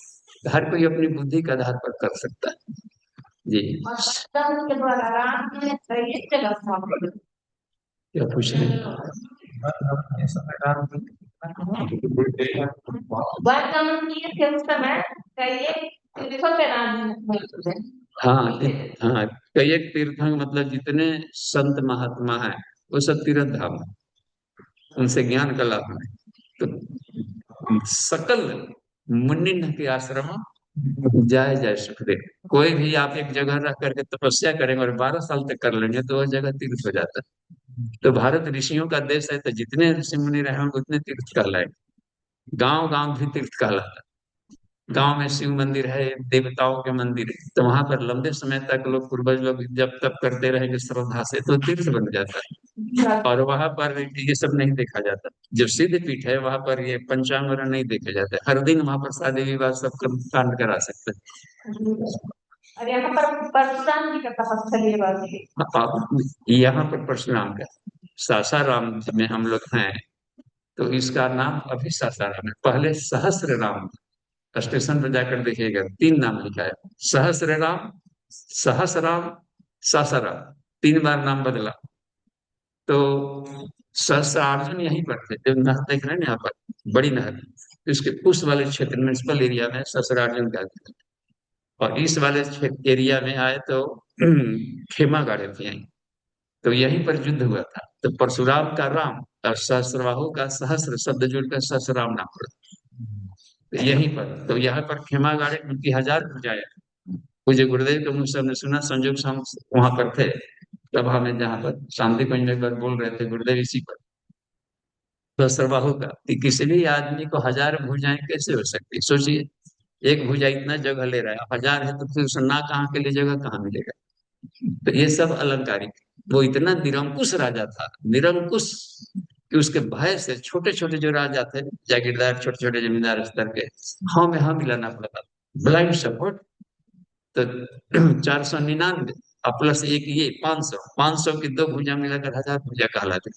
हर कोई अपनी बुद्धि के आधार पर कर सकता है जी। और बच्चों के द्वारा राम जी ने कई जगह स्थापित की। क्या पूछ रहे हैं? वर्तमान की के उस समय कई तीर्थों पे राम जी ने हाँ हाँ, कई एक तीर्थ मतलब जितने संत महात्मा हैं वो सब तीर्थ धाम हैं, उनसे ज्ञान का लाभ है। तो सकल मुनि के आश्रम जाए जाए सुखदेव, कोई भी आप एक जगह रह करके तपस्या करेंगे और 12 साल तक कर लेंगे तो वह जगह तीर्थ हो जाता है। तो भारत ऋषियों का देश है, तो जितने ऋषि मुनि रहे होंगे उतने तीर्थ कहलाए। गांव गांव भी तीर्थ कहलाता है। गांव में शिव मंदिर है, देवताओं के मंदिर है, तो वहां पर लंबे समय तक लोग पूर्वज लोग जब तप करते रहेंगे श्रद्धा से, तो तीर्थ बन जाता है। और वहां पर ये सब नहीं देखा जाता। जो सिद्ध पीठ है वहां पर ये पंचांग वगैरह नहीं देखे जाते, हर दिन वहां पर शादी विवाह सब कांड करा सकते और यहाँ पर परशुराम जी का तपस्थली है। हैं। यहाँ पर परशुराम का सासाराम में हम लोग हैं, तो इसका नाम अभी सासाराम है, पहले सहस्र राम। स्टेशन पर जाकर देखिएगा 3 नाम लिखा है, सहस्र राम, सहसराम, सासाराम, 3 बार नाम बदला। तो सहस्त्रार्जुन यहीं पर थे, जो नहर देख रहे हैं ना यहाँ पर, बड़ी नहर, इसके उस वाले क्षेत्र म्यूनिसिपल एरिया में सहस्त्रार्जुन का था। और इस वाले एरिया में आए तो खेमा गाड़े थे यहीं, तो यहीं पर युद्ध हुआ था। तो परशुराम का राम और सहस्रबाहु का सहस्र शब्द जुड़कर सहस्रराम नाम पड़ा। तो यहीं पर, तो यहाँ पर खेमा गाड़े उनकी 1000 पूजाएं। पूज्य गुरुदेव के मुंह से हमने सुना, संजोग से हम वहां पर थे सभा में, जहाँ पर शांति कुंज में एक बार बोल रहे थे गुरुदेव इसी पर सहस्रबाहु का, कि किसी भी आदमी को 1000 भुजाएं कैसे हो सकती है? सोचिए, एक भुजा इतना जगह ले रहा है, 1000 है तो फिर उसे ना कहाँ के लिए जगह कहाँ मिलेगा? तो ये सब अलंकारिक। वो इतना निरंकुश राजा था, निरंकुश, कि उसके भय से छोटे छोटे जो राजा थे, जागीरदार, छोटे छोटे जमींदार स्तर के, हाँ में हाँ मिलाना पड़ता था। Blind support. तो 499 और प्लस एक ये 500, 500 की दो भुजा मिलाकर 1000 भुजा कहलाते।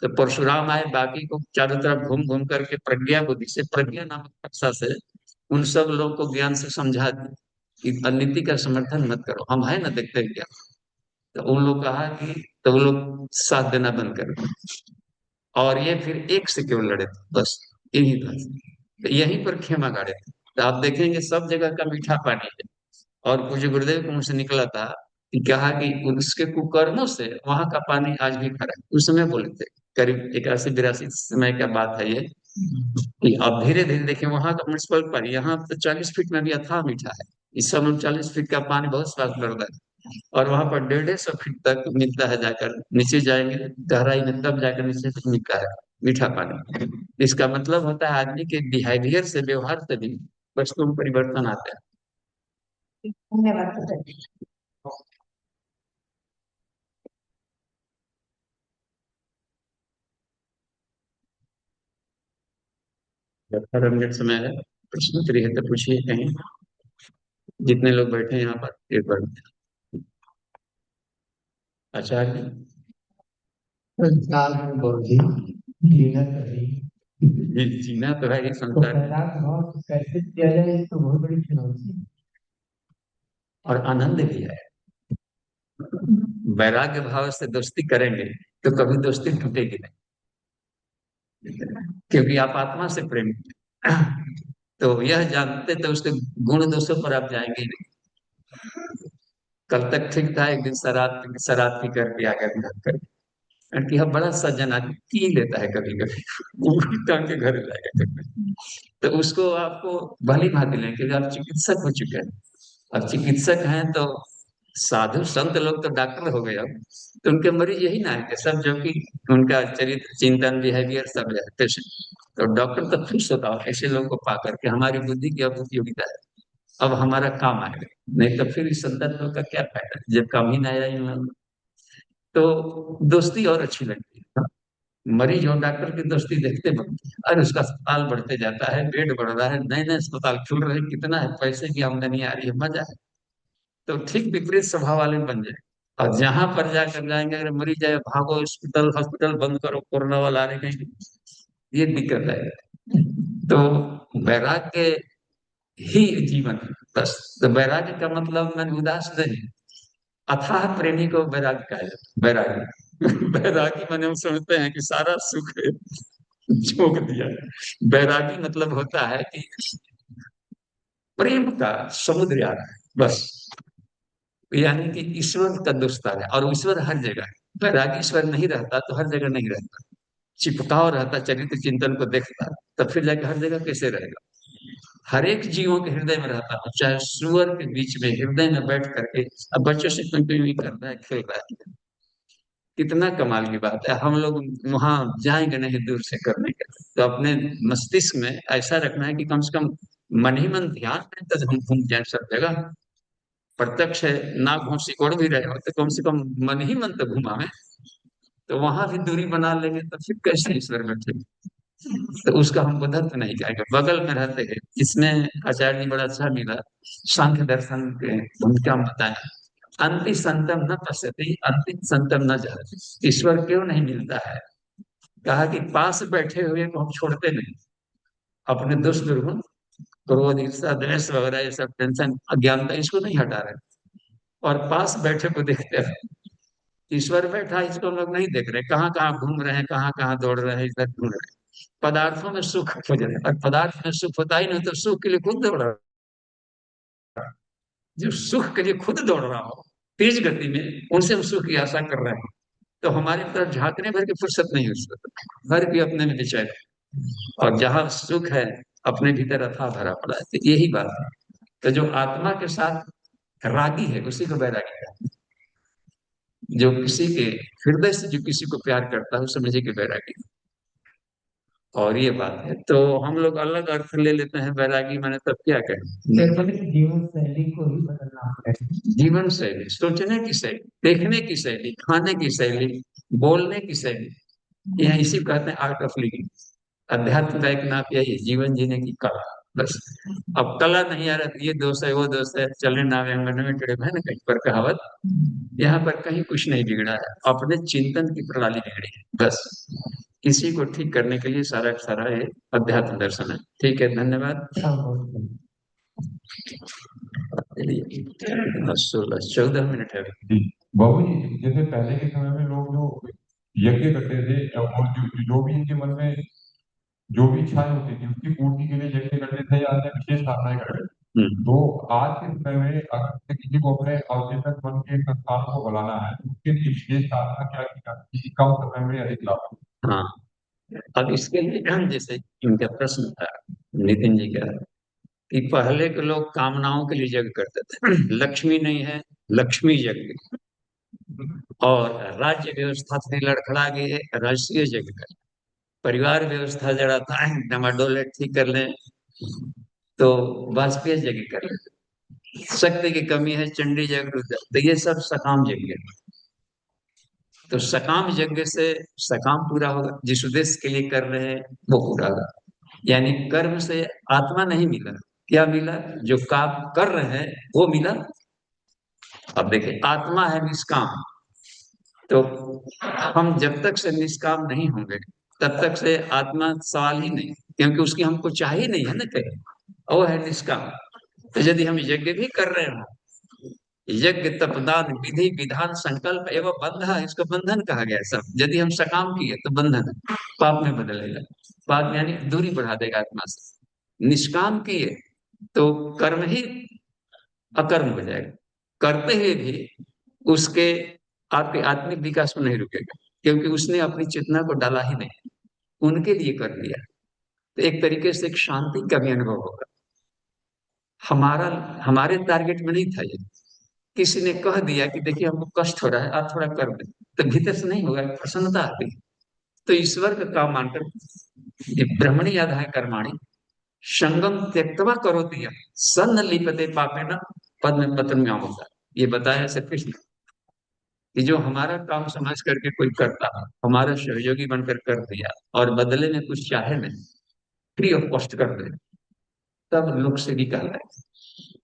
तो परशुराम आए, बाकी को चारों तरफ घूम घूम करके प्रज्ञा बुद्धि से, प्रज्ञा नामक कक्षा से उन सब लोगों को ज्ञान से समझा दिया कि अनिति का समर्थन मत करो, हम है ना, देखते हैं क्या। तो उन लोग कहा कि, तो वो लोग साथ देना बंद कर दिया और ये फिर एक से केवल लड़े थे, बस यही था। तो यहीं पर खेमा गाड़े थे। तो आप देखेंगे सब जगह का मीठा पानी है। और पूज्य गुरुदेव के मुंह से निकला था कि कहा कि उसके कुकर्मों से वहां का पानी आज भी खड़ा है। उस समय बोले थे, करीब 81-82 समय का बात है ये, कि अब धीरे धीरे देखिए वहां का म्यूनिसिपल पानी, यहाँ तो 40 फीट में भी अथाह मीठा है। इस समय 40 फीट का पानी बहुत स्वाद करता है, और वहां पर 150 फीट तक मिलता है, जाकर नीचे जाएंगे गहराई में तब जाकर नीचे से मिलता है मीठा पानी। इसका मतलब होता है आदमी के बिहेवियर से, व्यवहार से भी वस्तु में परिवर्तन आता धन्यवाद पिताजी। है। 18 मिनट समय है, प्रश्न उत्तरी है तो पूछिए कहीं, जितने लोग बैठे हैं यहाँ पर एक बार। आचार्य संसार में बौद्धि जीना चाहिए, जी, जीना तो है ही तो संसार में, वैराग भाव से कैसे किया जाए, ये तो बहुत बड़ी चुनौती है। और आनंद भी है। वैराग्य भाव से दोस्ती करेंगे तो कभी दोस्ती टूटेगी नहीं, क्योंकि आप आत्मा से प्रेम हैं। तो यह जानते तो उसके गुण दोषों पर आप जाएंगे ही नहीं। कल तक ठीक था, एक दिन शराब शराब पी करके आ गया घर कर, कि यह बड़ा सज्जन आदमी पी लेता है कभी कभी, उंगली टांग के घर लाएगा कभी। तो उसको आपको भली भांति लें, क्योंकि आप चिकित्सक हो चुके हैं। अब चिकित्सक हैं तो साधु संत लोग तो डॉक्टर हो गए अब, तो उनके मरीज यही ना है कि सब, जो कि उनका चरित्र चिंतन बिहेवियर सब है पेशेंट। तो डॉक्टर तो खुश होता हो ऐसे लोगों को पा करके, हमारी बुद्धि की अब उपयोगिता है, अब हमारा काम आएगा। नहीं तो फिर इस संदर्भ का क्या फायदा जब काम ही ना आया इन लोगों को। तो दोस्ती और अच्छी लगती है, मरीज और डॉक्टर की दोस्ती देखते बनती है। और उसका अस्पताल बढ़ते जाता है, बेड बढ़ रहा है, नए नए अस्पताल खुल रहे हैं, कितना है, पैसे की आमदनी आ रही है, मजा है। तो ठीक विपरीत स्वभाव वाले बन जाए। और जहां पर जाकर जाएंगे, अगर मरीज जाए, भागो हॉस्पिटल, हॉस्पिटल बंद करो, कोरोना वाला आ रहे हैं, ये दिक्कत है। तो वैराग्य ही जीवन है, बस। तो वैराग्य का मतलब मैं उदास नहीं, अथाह प्रेमी को वैराग्य कहा जाता है, वैरागी। वैरागी मैंने हम समझते हैं कि सारा सुख झोंक दिया है। वैरागी मतलब होता है कि प्रेम का समुद्र आ रहा है, बस। यानी कि ईश्वर का दोस्तार है, और ईश्वर हर जगह है। वैरागी ईश्वर नहीं रहता तो हर जगह नहीं रहता, चिपकाव रहता, चरित्र चिंतन को देखता, तब फिर जाके हर जगह कैसे रहेगा। हर एक जीवों के हृदय में रहता हूँ, चाहे सुअर के बीच में हृदय में बैठ करके, अब बच्चों से कोई कर रहा है, खेल रहा है, कितना कमाल की बात है। हम लोग वहां जाएंगे नहीं दूर से करने के, तो अपने मस्तिष्क में ऐसा रखना है कि कम से कम मन ही मन ध्यान में तो हम घूम जाए सब जगह। प्रत्यक्ष है, ना घूम सिकोड़ भी रहे हो तो कम से कम मन ही मन तो घुमा में। तो वहां भी दूरी बना लेंगे तो फिर कैसे ईश्वर बैठे। तो उसका हम उधर तो नहीं जाएंगे, बगल में रहते हैं। इसमें आचार्य जी बड़ा अच्छा मिला, सांख्य दर्शन के भूमिका में बताया, अंति संतम न पश्यति, अंतिम संतम न जाति। ईश्वर क्यों नहीं मिलता है, कहा कि पास बैठे हुए को हम छोड़ते नहीं, अपने दुष्ट दुर्गुण, क्रोध, ईर्ष्या, द्वेष वगैरह ये सब टेंशन, अज्ञानता, इसको नहीं हटा रहे, और पास बैठे को देखते हैं। ईश्वर बैठा, इसको हम लोग नहीं देख रहे, कहाँ कहाँ घूम रहे हैं, कहाँ कहाँ दौड़ रहे हैं, इधर घूम रहे हैं, पदार्थों में सुख खोज रहे हैं। और पदार्थ में सुख होता ही नहीं, तो सुख के लिए खुद दौड़ रहा है। जो सुख के लिए खुद दौड़ रहा हो तेज गति में, उनसे हम सुख की आशा कर रहे हैं, तो हमारी तरफ झांकने भर की फुर्सत नहीं है उसको, हर भी अपने में विचय है। और जहां सुख है अपने भीतर अथाह भरा पड़ा है। तो यही बात है। तो जो आत्मा के साथ रागी है उसी को वैरागी कहते हैं। जो किसी के हृदय से जो किसी को प्यार करता है, उस समझे कि वैरागी। और ये बात है, तो हम लोग अलग अर्थ ले लेते हैं वैरागी माने, तब क्या कहें। निर्मल जीवन शैली को ही बदलना पड़ेगा। जीवन शैली, सोचने की शैली, देखने की शैली, खाने की शैली, बोलने की शैली, यह इसी को कहते हैं आर्ट ऑफ लिविंग। अध्यात्म का एक नाम यही है, जीवन जीने की कला। बस। अब कला नहीं आ रहा तो ये दोस्त है वो दोस्त है, चलने नावे अंगन में टेढ़े, है ना कहीं पर कहावत। यहाँ पर कहीं कुछ नहीं बिगड़ा है, अपने चिंतन की प्रणाली बिगड़ी है बस। इसी को ठीक करने के लिए सारा का सारा ये अध्यात्म दर्शन है। ठीक है, धन्यवाद। 16-14 मिनट है अभी। जी बाबू जी, जैसे पहले के समय में लोग जो यज्ञ करते थे और जो भी इनके मन में जो भी इच्छाएं होती थी उसकी पूर्ति के लिए यज्ञ करते थे या अन्य विशेष साधनाएं करते थे। तो आज के समय में अगर से किसी को अपने अवचेतन मन के संस्थान को बुलाना है तो उसके लिए विशेष साधना क्या की जाती है, कम समय में अधिक लाभ? हाँ, अब इसके लिए जैसे इनका प्रश्न था नितिन जी का, कि पहले के लोग कामनाओं के लिए यज्ञ करते थे। लक्ष्मी नहीं है, लक्ष्मी यज्ञ, और राज्य व्यवस्था थोड़ी लड़खड़ा गई है, राजस्वीय यज्ञ कर। परिवार व्यवस्था जरा था डमाडोल ठीक कर लें तो वाजपेयी यज्ञ कर लें। शक्ति की कमी है, चंडी यज्ञ, रुद्र, तो ये सब सकाम यज्ञ है। तो सकाम यज्ञ से सकाम पूरा होगा, जिस उद्देश्य के लिए कर रहे हैं वो पूरा होगा। यानी कर्म से आत्मा नहीं मिला, क्या मिला? जो काम कर रहे हैं वो मिला। अब देखिए, आत्मा है निष्काम, तो हम जब तक से निष्काम नहीं होंगे तब तक से आत्मा सवाल ही नहीं, क्योंकि उसकी हमको चाहिए नहीं है ना कहीं, और वो है निष्काम। तो यदि हम यज्ञ भी कर रहे हो, यज्ञ तपदान विधि विधान संकल्प एवं बंधन, इसको बंधन कहा गया है सब। यदि हम सकाम किए तो बंधन है, पाप में बदलेगा, पाप यानी दूरी बढ़ा देगा आत्मा से। निष्काम किए तो कर्म ही अकर्म हो जाएगा, करते हुए भी उसके आपके आत्मिक विकास में नहीं रुकेगा, क्योंकि उसने अपनी चेतना को डाला ही नहीं, उनके लिए कर लिया। तो एक तरीके से एक शांति का भी अनुभव होगा। हमारा हमारे टारगेट में नहीं था ये, किसी ने कह दिया कि देखिए हमको कष्ट हो रहा है, आप थोड़ा कर दें, तो भीतर से नहीं होगा, प्रसन्नता आती है। तो ईश्वर का काम मानकर ये ब्रह्मणी आधाय कर्माणी संगम त्यक्तवा करोति यः सन्न लिपते पापेन पद्म पत्र होता। ये बताया श्री कृष्ण कि जो हमारा काम समझ करके कोई करता है, हमारा सहयोगी बनकर कर दिया और बदले में कुछ चाहे नहीं, फ्री ऑफ कॉस्ट कर दे, तब लोक सेवी कहलाए।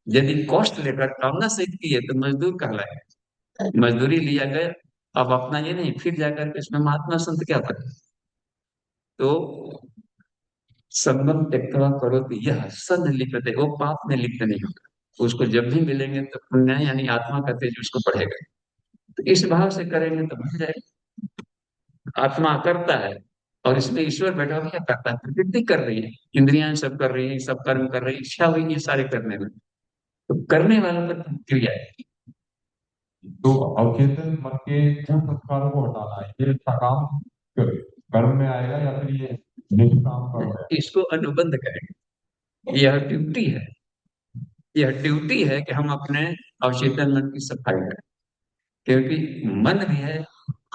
यदि कॉस्ट लेकर कामना सहित किए तो मजदूर कहलाए। मजदूरी लिया गया, अब अपना ये नहीं, फिर जाकर के इसमें महात्मा संत क्या करे। तो संगम त्यक्तवा करो तो यह सन लिपते, वो पाप में लिप्त नहीं होगा, उसको जब भी मिलेंगे तो पुण्य यानी आत्मा का तेज उसको बढ़ेगा। तो इस भाव से करेंगे तो बन जाएगा। आत्मा करता है और इसमें ईश्वर बैठा हुआ क्या करता है, प्रवृत्ति कर रही है, इंद्रियां सब कर रही है, सब कर्म कर रही है, इच्छा हुई है सारे करने में, तो करने वालों पर क्रिया है। तो अवचेतन मन के पूर्व संस्कारों को हटाना है, ये सकाम कर्म में आएगा या फिर ये निष्काम कर्म है? इसको अनुबंध करेंगे, यह ड्यूटी है, यह ड्यूटी है कि हम अपने अवचेतन मन की सफाई करें, क्योंकि मन भी है,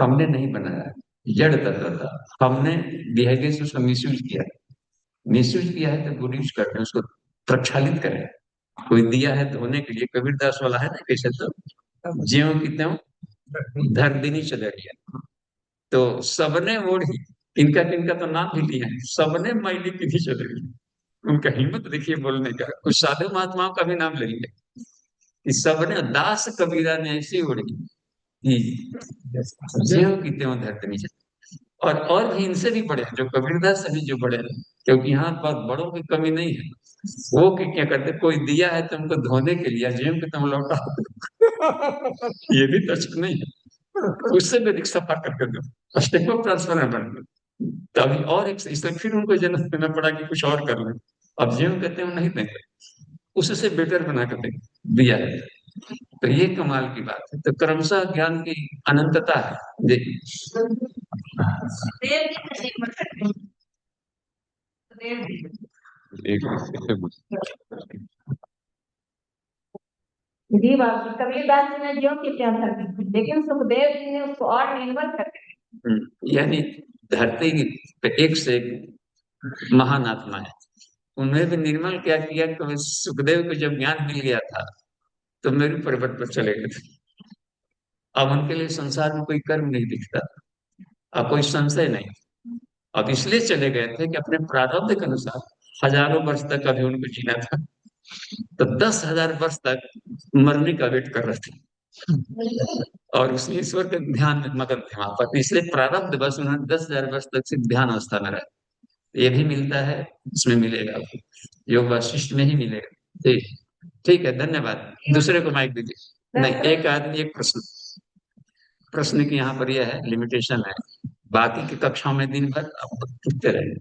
हमने नहीं बनाया, जड़ तत्व था, हमने बिहेवियर से उसका मिसयूज किया है। मिसयूज किया है तो गुड यूज करते हैं, उसको प्रक्षालित करें। कोई दिया है धोने के लिए, कबीरदास वाला है ना, कैसे तो ज्यों की त्यों धर देनी चले गया। तो सबने ओढ़ी, इनका किनका तो नाम भी लिया है, सबने मैली पीढ़ी चले गई। उनका हिम्मत देखिए बोलने का, कुछ साधु महात्माओं का भी नाम ले लिया कि सबने, दास कबीरा ने ऐसी ओढ़ी कि ज्यों की त्यों धर देनी चाहिए। और भी इनसे भी बड़े हैं, जो कबीरदास से भी जो बड़े हैं, क्योंकि यहाँ पर बड़ों की कमी नहीं है। वो क्या करते, कोई दिया है तुमको धोने के लिए, जेब के तुम लौटा दो। ये भी तो अच्छा नहीं है, उससे भी अधिक सफा करके दो, स्टेप ऑफ ट्रांसफर बन गए। तभी और एक इसलिए फिर उनको जन्म देना पड़ा कि कुछ और कर लें। अब जेब कहते हैं नहीं देंगे, उससे बेटर बना कर देंगे, दिया है। तो ये कमाल की बात है। तो क्रमशः ज्ञान की अनंतता है। देखिए देव जी का जीवन है। देव जी। एक इससे जी बाबू, कबीरदास जी ने ज्यों की त्यों धर दी, लेकिन सुखदेव जी ने उसको और निर्मल कर दिया। यानी धरती पे एक से एक महान आत्मा है, उन्हें भी निर्मल क्या किया। तो सुखदेव को जब ज्ञान मिल गया था तो मेरु पर्वत पर चले गए थे। अब उनके लिए संसार में कोई कर्म नहीं दिखता, अब कोई संशय नहीं। अब इसलिए चले गए थे कि अपने प्रारब्ध के अनुसार हजारों वर्ष तक अभी उनको जीना था, तो 10,000 वर्ष तक मरने का वेट कर रहे थे, और उस ईश्वर के ध्यान में मगन थे वहां पर। इसलिए प्रारब्ध बस उन्होंने 10,000 वर्ष तक सिर्फ ध्यान अवस्था में रहा। ये भी मिलता है, इसमें मिलेगा, योग वाशिष्ठ में ही मिलेगा। ठीक, ठीक है, धन्यवाद। दूसरे को माइक दीजिए। नहीं, एक आदमी एक प्रश्न। प्रश्न की यहाँ पर यह है, लिमिटेशन है। बाकी की कक्षाओं में दिन भर आप पूछते रहे।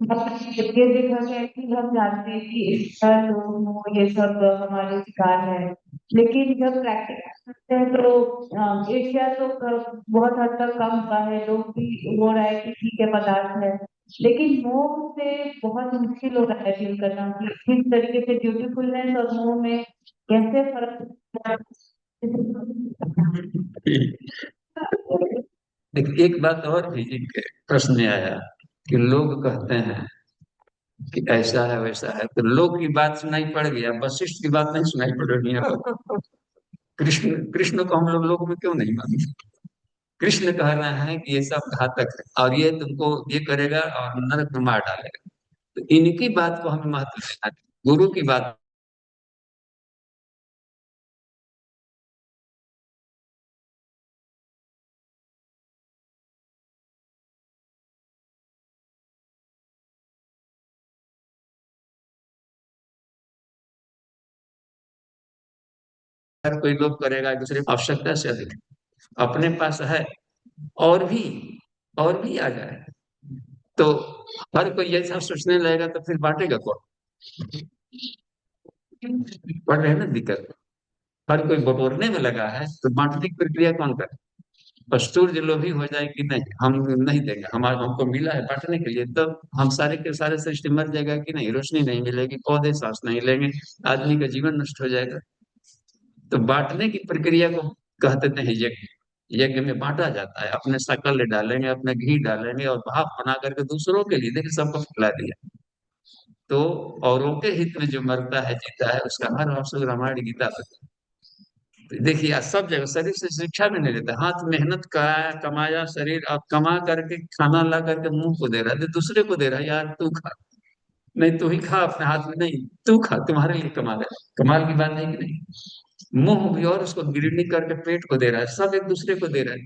ये देखा गया कि हम जानते हैं कि ईश्वर लोग ये सब हमारे शिकार है, लेकिन जब प्रैक्टिस करते हैं तो एशिया तो बहुत हद तक कम हुआ है, लोग भी हो रहा है कि ठीक है पदार्थ है, लेकिन मोह से बहुत मुश्किल हो रहा है डील करना कि किस तरीके से ब्यूटीफुलनेस और मोह में कैसे फर्क। देखिए, एक बात और भी एक प्रश्न में आया कि लोग कहते हैं कि ऐसा है वैसा है, तो लोग की बात सुनाई पड़ गया, वशिष्ठ की बात नहीं सुनाई पड़ रही है। कृष्ण कृष्ण को हम लोग में क्यों नहीं मानते? कृष्ण कह रहे हैं कि ये सब घातक है और ये तुमको ये करेगा और नरक में मार डालेगा, तो इनकी बात को हमें महत्व देना चाहिए, गुरु की बात। हर कोई लोग करेगा, दूसरे की आवश्यकता से अधिक अपने पास है, और भी और भी आ जाए, तो हर कोई ऐसा सोचने लगेगा तो फिर बांटेगा कौन? पढ़ रहे हैं ना दिक्कत। हर कोई बटोरने में लगा है तो बांटने की प्रक्रिया कौन करे? पस्तूर जो लोभी हो जाए कि नहीं हम नहीं देंगे, हमारा हमको मिला है बांटने के लिए, तब हम सारे के सारे सृष्टि मर जाएगा कि नहीं, रोशनी नहीं मिलेगी, पौधे सांस नहीं लेंगे, आदमी का जीवन नष्ट हो जाएगा। तो बांटने की प्रक्रिया को कहते हैं यज्ञ। यज्ञ में बांटा जाता है, अपने शकल डालेंगे, अपने घी डालेंगे और भाप बना करके दूसरों के लिए देखिए सबको खिला दिया। तो औरों के हित में जो मरता है जीता है उसका हर अवसर रामायण गीता बताता है। देखिए आज सब जगह शरीर से शिक्षा भी नहीं लेता, हाथ मेहनत कराया कमाया शरीर, अब कमा करके खाना ला करके मुंह को दे रहा है, दूसरे को दे रहा है, यार तू खा, नहीं तू ही खा अपने हाथ में, नहीं तू खा, तुम्हारे लिए कमा रहा है, कमाल की बात है कि नहीं? मुंह भी और उसको गिरनी करके पेट को दे रहा है, सब एक दूसरे को दे रहा है।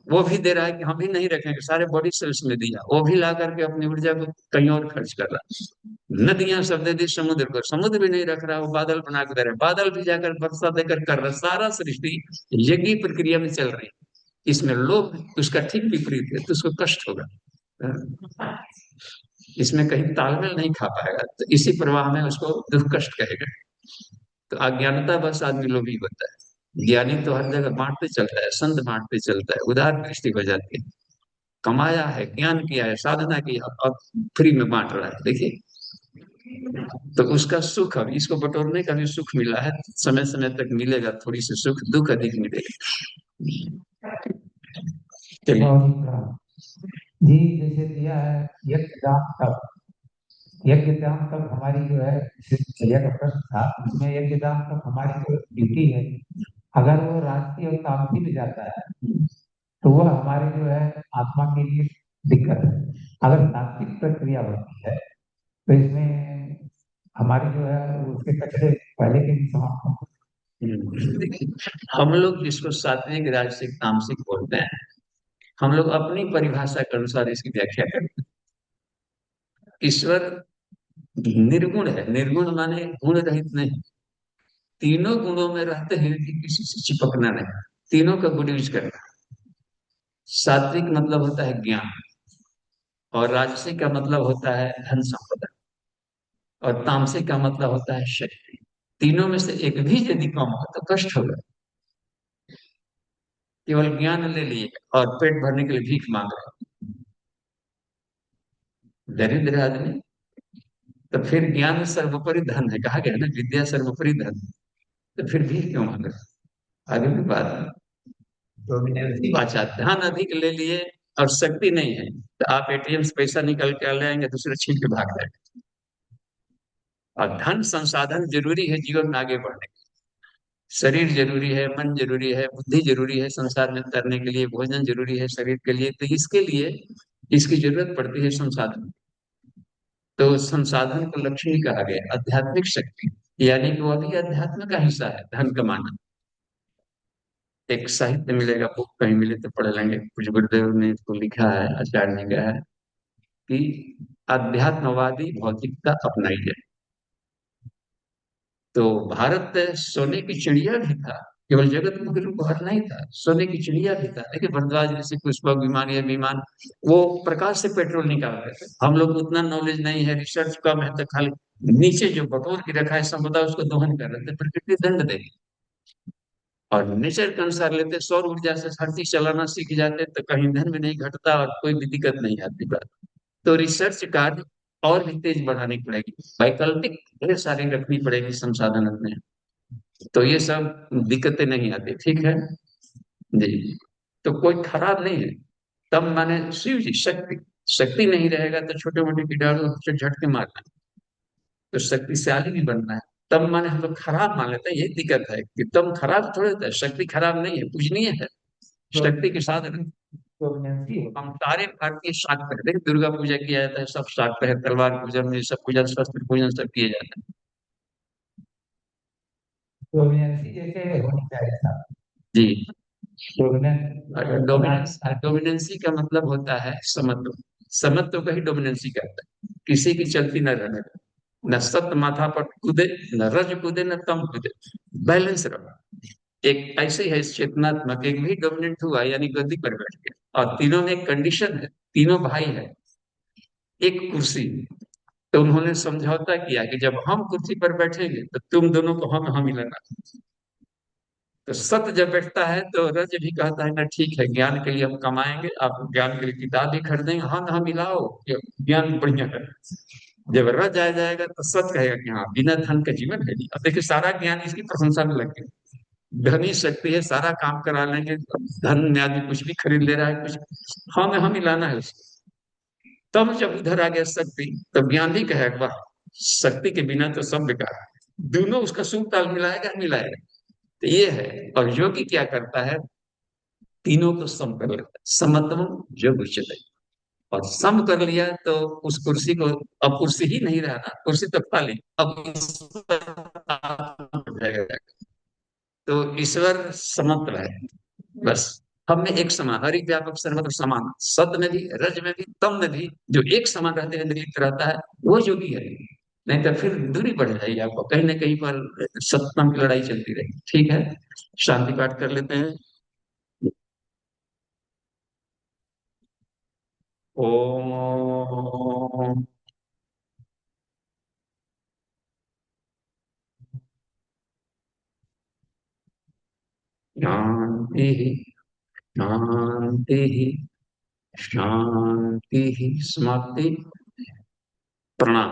वो भी दे रहा है कि हम भी नहीं रखेंगे, सारे बॉडी सेल्स में दिया, वो भी ला करके अपनी ऊर्जा को कहीं और खर्च कर रहा है। नदियां सब दे दी समुद्र को, समुद्र भी नहीं रख रहा, वो बादल बना के दे रहा है, बादल भी जाकर वर्षा देकर कर रहा है, सारा सृष्टि यज्ञ प्रक्रिया में चल रही है। इसमें लोभ उसका ठीक विपरीत है, तो उसको कष्ट होगा। इसमें कहीं तालमेल नहीं खा पाएगा, तो इसी प्रवाह में उसको दुख कष्ट कहेगा। तो अज्ञानता बस आदमी लोभी होता है, ज्ञानी तो हर जगह बांटते चलता है, संत बांटते चलता है, उदार दृष्टि हो जाती है, कमाया है ज्ञान किया है साधना की अब फ्री में बांट रहा है, देखिए। तो उसका सुख, अब इसको बटोरने का भी सुख मिला है, समय समय तक मिलेगा, थोड़ी सी सुख, दुख अधिक मिलेगा। चलिए। जी जैसे दिया है यज्ञदान तक, यज्ञदान तक हमारी जो है चलिए का प्रश्न था, उसमें यज्ञदान तक हमारी जो ड्यूटी है, अगर वो राष्ट्रीय और तामसी में जाता है तो वह हमारे जो है आत्मा के लिए दिक्कत है। अगर सात्विक प्रक्रिया होती है तो इसमें हमारी जो है उसके कचरे पहले के भी समाप्त होंगे। देखिए, हम लोग जिसको सात्विक राजसिक तामसिक बोलते हैं, हम लोग अपनी परिभाषा के अनुसार इसकी व्याख्या करते हैं। ईश्वर निर्गुण है, निर्गुण माने गुण रहित नहीं, तीनों गुणों में रहते हैं कि किसी से चिपकना नहीं, तीनों का गुण यूज करना। सात्विक मतलब होता है ज्ञान, और राजसिक का मतलब होता है धन संपदा, और तामसिक का मतलब होता है शक्ति। तीनों में से एक भी यदि कम हो तो कष्ट होगा। केवल ज्ञान ले लिए और पेट भरने के लिए भीख मांग रहे, दरिद्र आदमी, तो फिर ज्ञान सर्वोपरि धन है, कहा गया ना विद्या सर्वोपरि धन, तो फिर भीख क्यों मांग रहे? आगे की बात है। तो अच्छा, धन अधिक ले लिए और शक्ति नहीं है, तो आप एटीएम से पैसा निकल के ले आएंगे, दूसरे छीन के भाग जाएंगे। और धन संसाधन जरूरी है जीवन में आगे बढ़ने के लिए। शरीर जरूरी है, मन जरूरी है, बुद्धि जरूरी है, संसार में उतरने के लिए भोजन जरूरी है शरीर के लिए, तो इसके लिए इसकी जरूरत पड़ती है संसाधन। तो संसाधन को लक्ष्मी कहा गया, आध्यात्मिक शक्ति, यानी कि वो भी अध्यात्म का हिस्सा है धन कमाना। एक साहित्य मिलेगा, बुक कहीं मिले तो पढ़ लेंगे, कुछ गुरुदेव ने इसको लिखा है, आचार्य ने कहा है कि अध्यात्मवादी भौतिकता अपनाई है। तो भारत सोने की चिड़िया भी था, केवल जगत में गुरु कुहर नहीं था, सोने की चिड़िया भी था। देखिए भरद्वाज ऋषि पुष्पक विमान या विमान, वो प्रकाश से पेट्रोल निकालते थे। हम लोग को उतना नॉलेज नहीं है, रिसर्च कम है, तो खाली नीचे जो बटोर के रखा है समुदाय उसको दोहन कर रहे थे, प्रकृति दंड देगी। और नेचर के अनुसार लेते, सौर ऊर्जा से हर चीज चलाना सीख जाते तो कहीं ईंधन भी नहीं घटता और कोई भी दिक्कत नहीं आती बात। तो रिसर्च कार्य और भी तेज बढ़ानी पड़ेगी, वैकल्पिक ढेर सारी रखनी पड़ेगी संसाधन अपने। तो ये सब दिक्कतें नहीं आती, ठीक है जी। तो कोई खराब नहीं है। तब माने शिव जी शक्ति, शक्ति नहीं रहेगा तो छोटे मोटे कीटाणु से झटके मारना है, तो शक्तिशाली भी बनना है। तब माने हम लोग खराब मान लेते हैं, यही दिक्कत है कि तब खराब थोड़े होता है, शक्ति खराब नहीं है, पूजनीय है, शक्ति के साथ हम सारे भारतीय शाक्त पहनते हैं, दुर्गा पूजा किया जाता है, सब शाक्त है, तलवार पूजन में सब पूजन, शस्त्र पूजन सब किए जाते डोमिनेंसी जैसे होनी चाहिए था। हैं जी। डोमिनेंस डोमिनेंस, डोमिनेंसी का मतलब होता है समत्व। समत्व का ही डोमिनेंसी कहता है, किसी की चलती न रहने दो, न सत माथा पर कूदे, न रज कूदे, न तम कूदे, बैलेंस रहो। एक ऐसे है चेतनात्मक, एक भी डोमिनेंट हुआ यानी गद्दी पर बैठ गया। और तीनों में एक कंडीशन है, तीनों भाई है, एक कुर्सी। तो उन्होंने समझौता किया कि जब हम कुर्सी पर बैठेंगे तो तुम दोनों को हम ही लेना। तो सत्य जब बैठता है तो रज भी कहता है ना ठीक है, ज्ञान के लिए हम कमाएंगे, आप ज्ञान के लिए किताब भी खरीदेंगे, हम मिलाओ, ये ज्ञान बढ़िया है। जब रज आ जाएगा तो सत्य कहेगा कि हाँ बिना धन का जीवन है नहीं। अब देखिए सारा ज्ञान इसकी प्रशंसा में लग गया, धनी शक्ति है, सारा काम करा लेंगे, धन में आदमी कुछ भी खरीद ले रहा है, कुछ हम मिलाना है उसको। तब जब उधर आ गया शक्ति, तब ज्ञान भी कहेगा वाह, शक्ति के बिना तो सब बेकार है, दोनों उसका सुर ताल मिलाएगा मिलाएगा। तो ये है। और योगी क्या करता है, तीनों को सम कर लेता है, समत्वम योग उच्चते। और सम कर लिया तो उस कुर्सी को, अब कुर्सी ही नहीं रहा ना, कुर्सी तो खाली, अब इस पर हो जाएगा। तो ईश्वर समत्व है, बस हम में एक समान, हरि व्यापक सर्वत्र समान, सत में भी, रज में भी, तम में भी, जो एक समान रहते हैं, निर्लिप्त रहता है, वो योगी है। नहीं तो फिर दूरी बढ़ जाएगी, आपको कहीं ना कहीं पर सत्तम की लड़ाई चलती रहेगी। ठीक है, शांति पाठ कर लेते हैं। ओम शांति, शांति, शांति, समाप्ति, प्रणाम।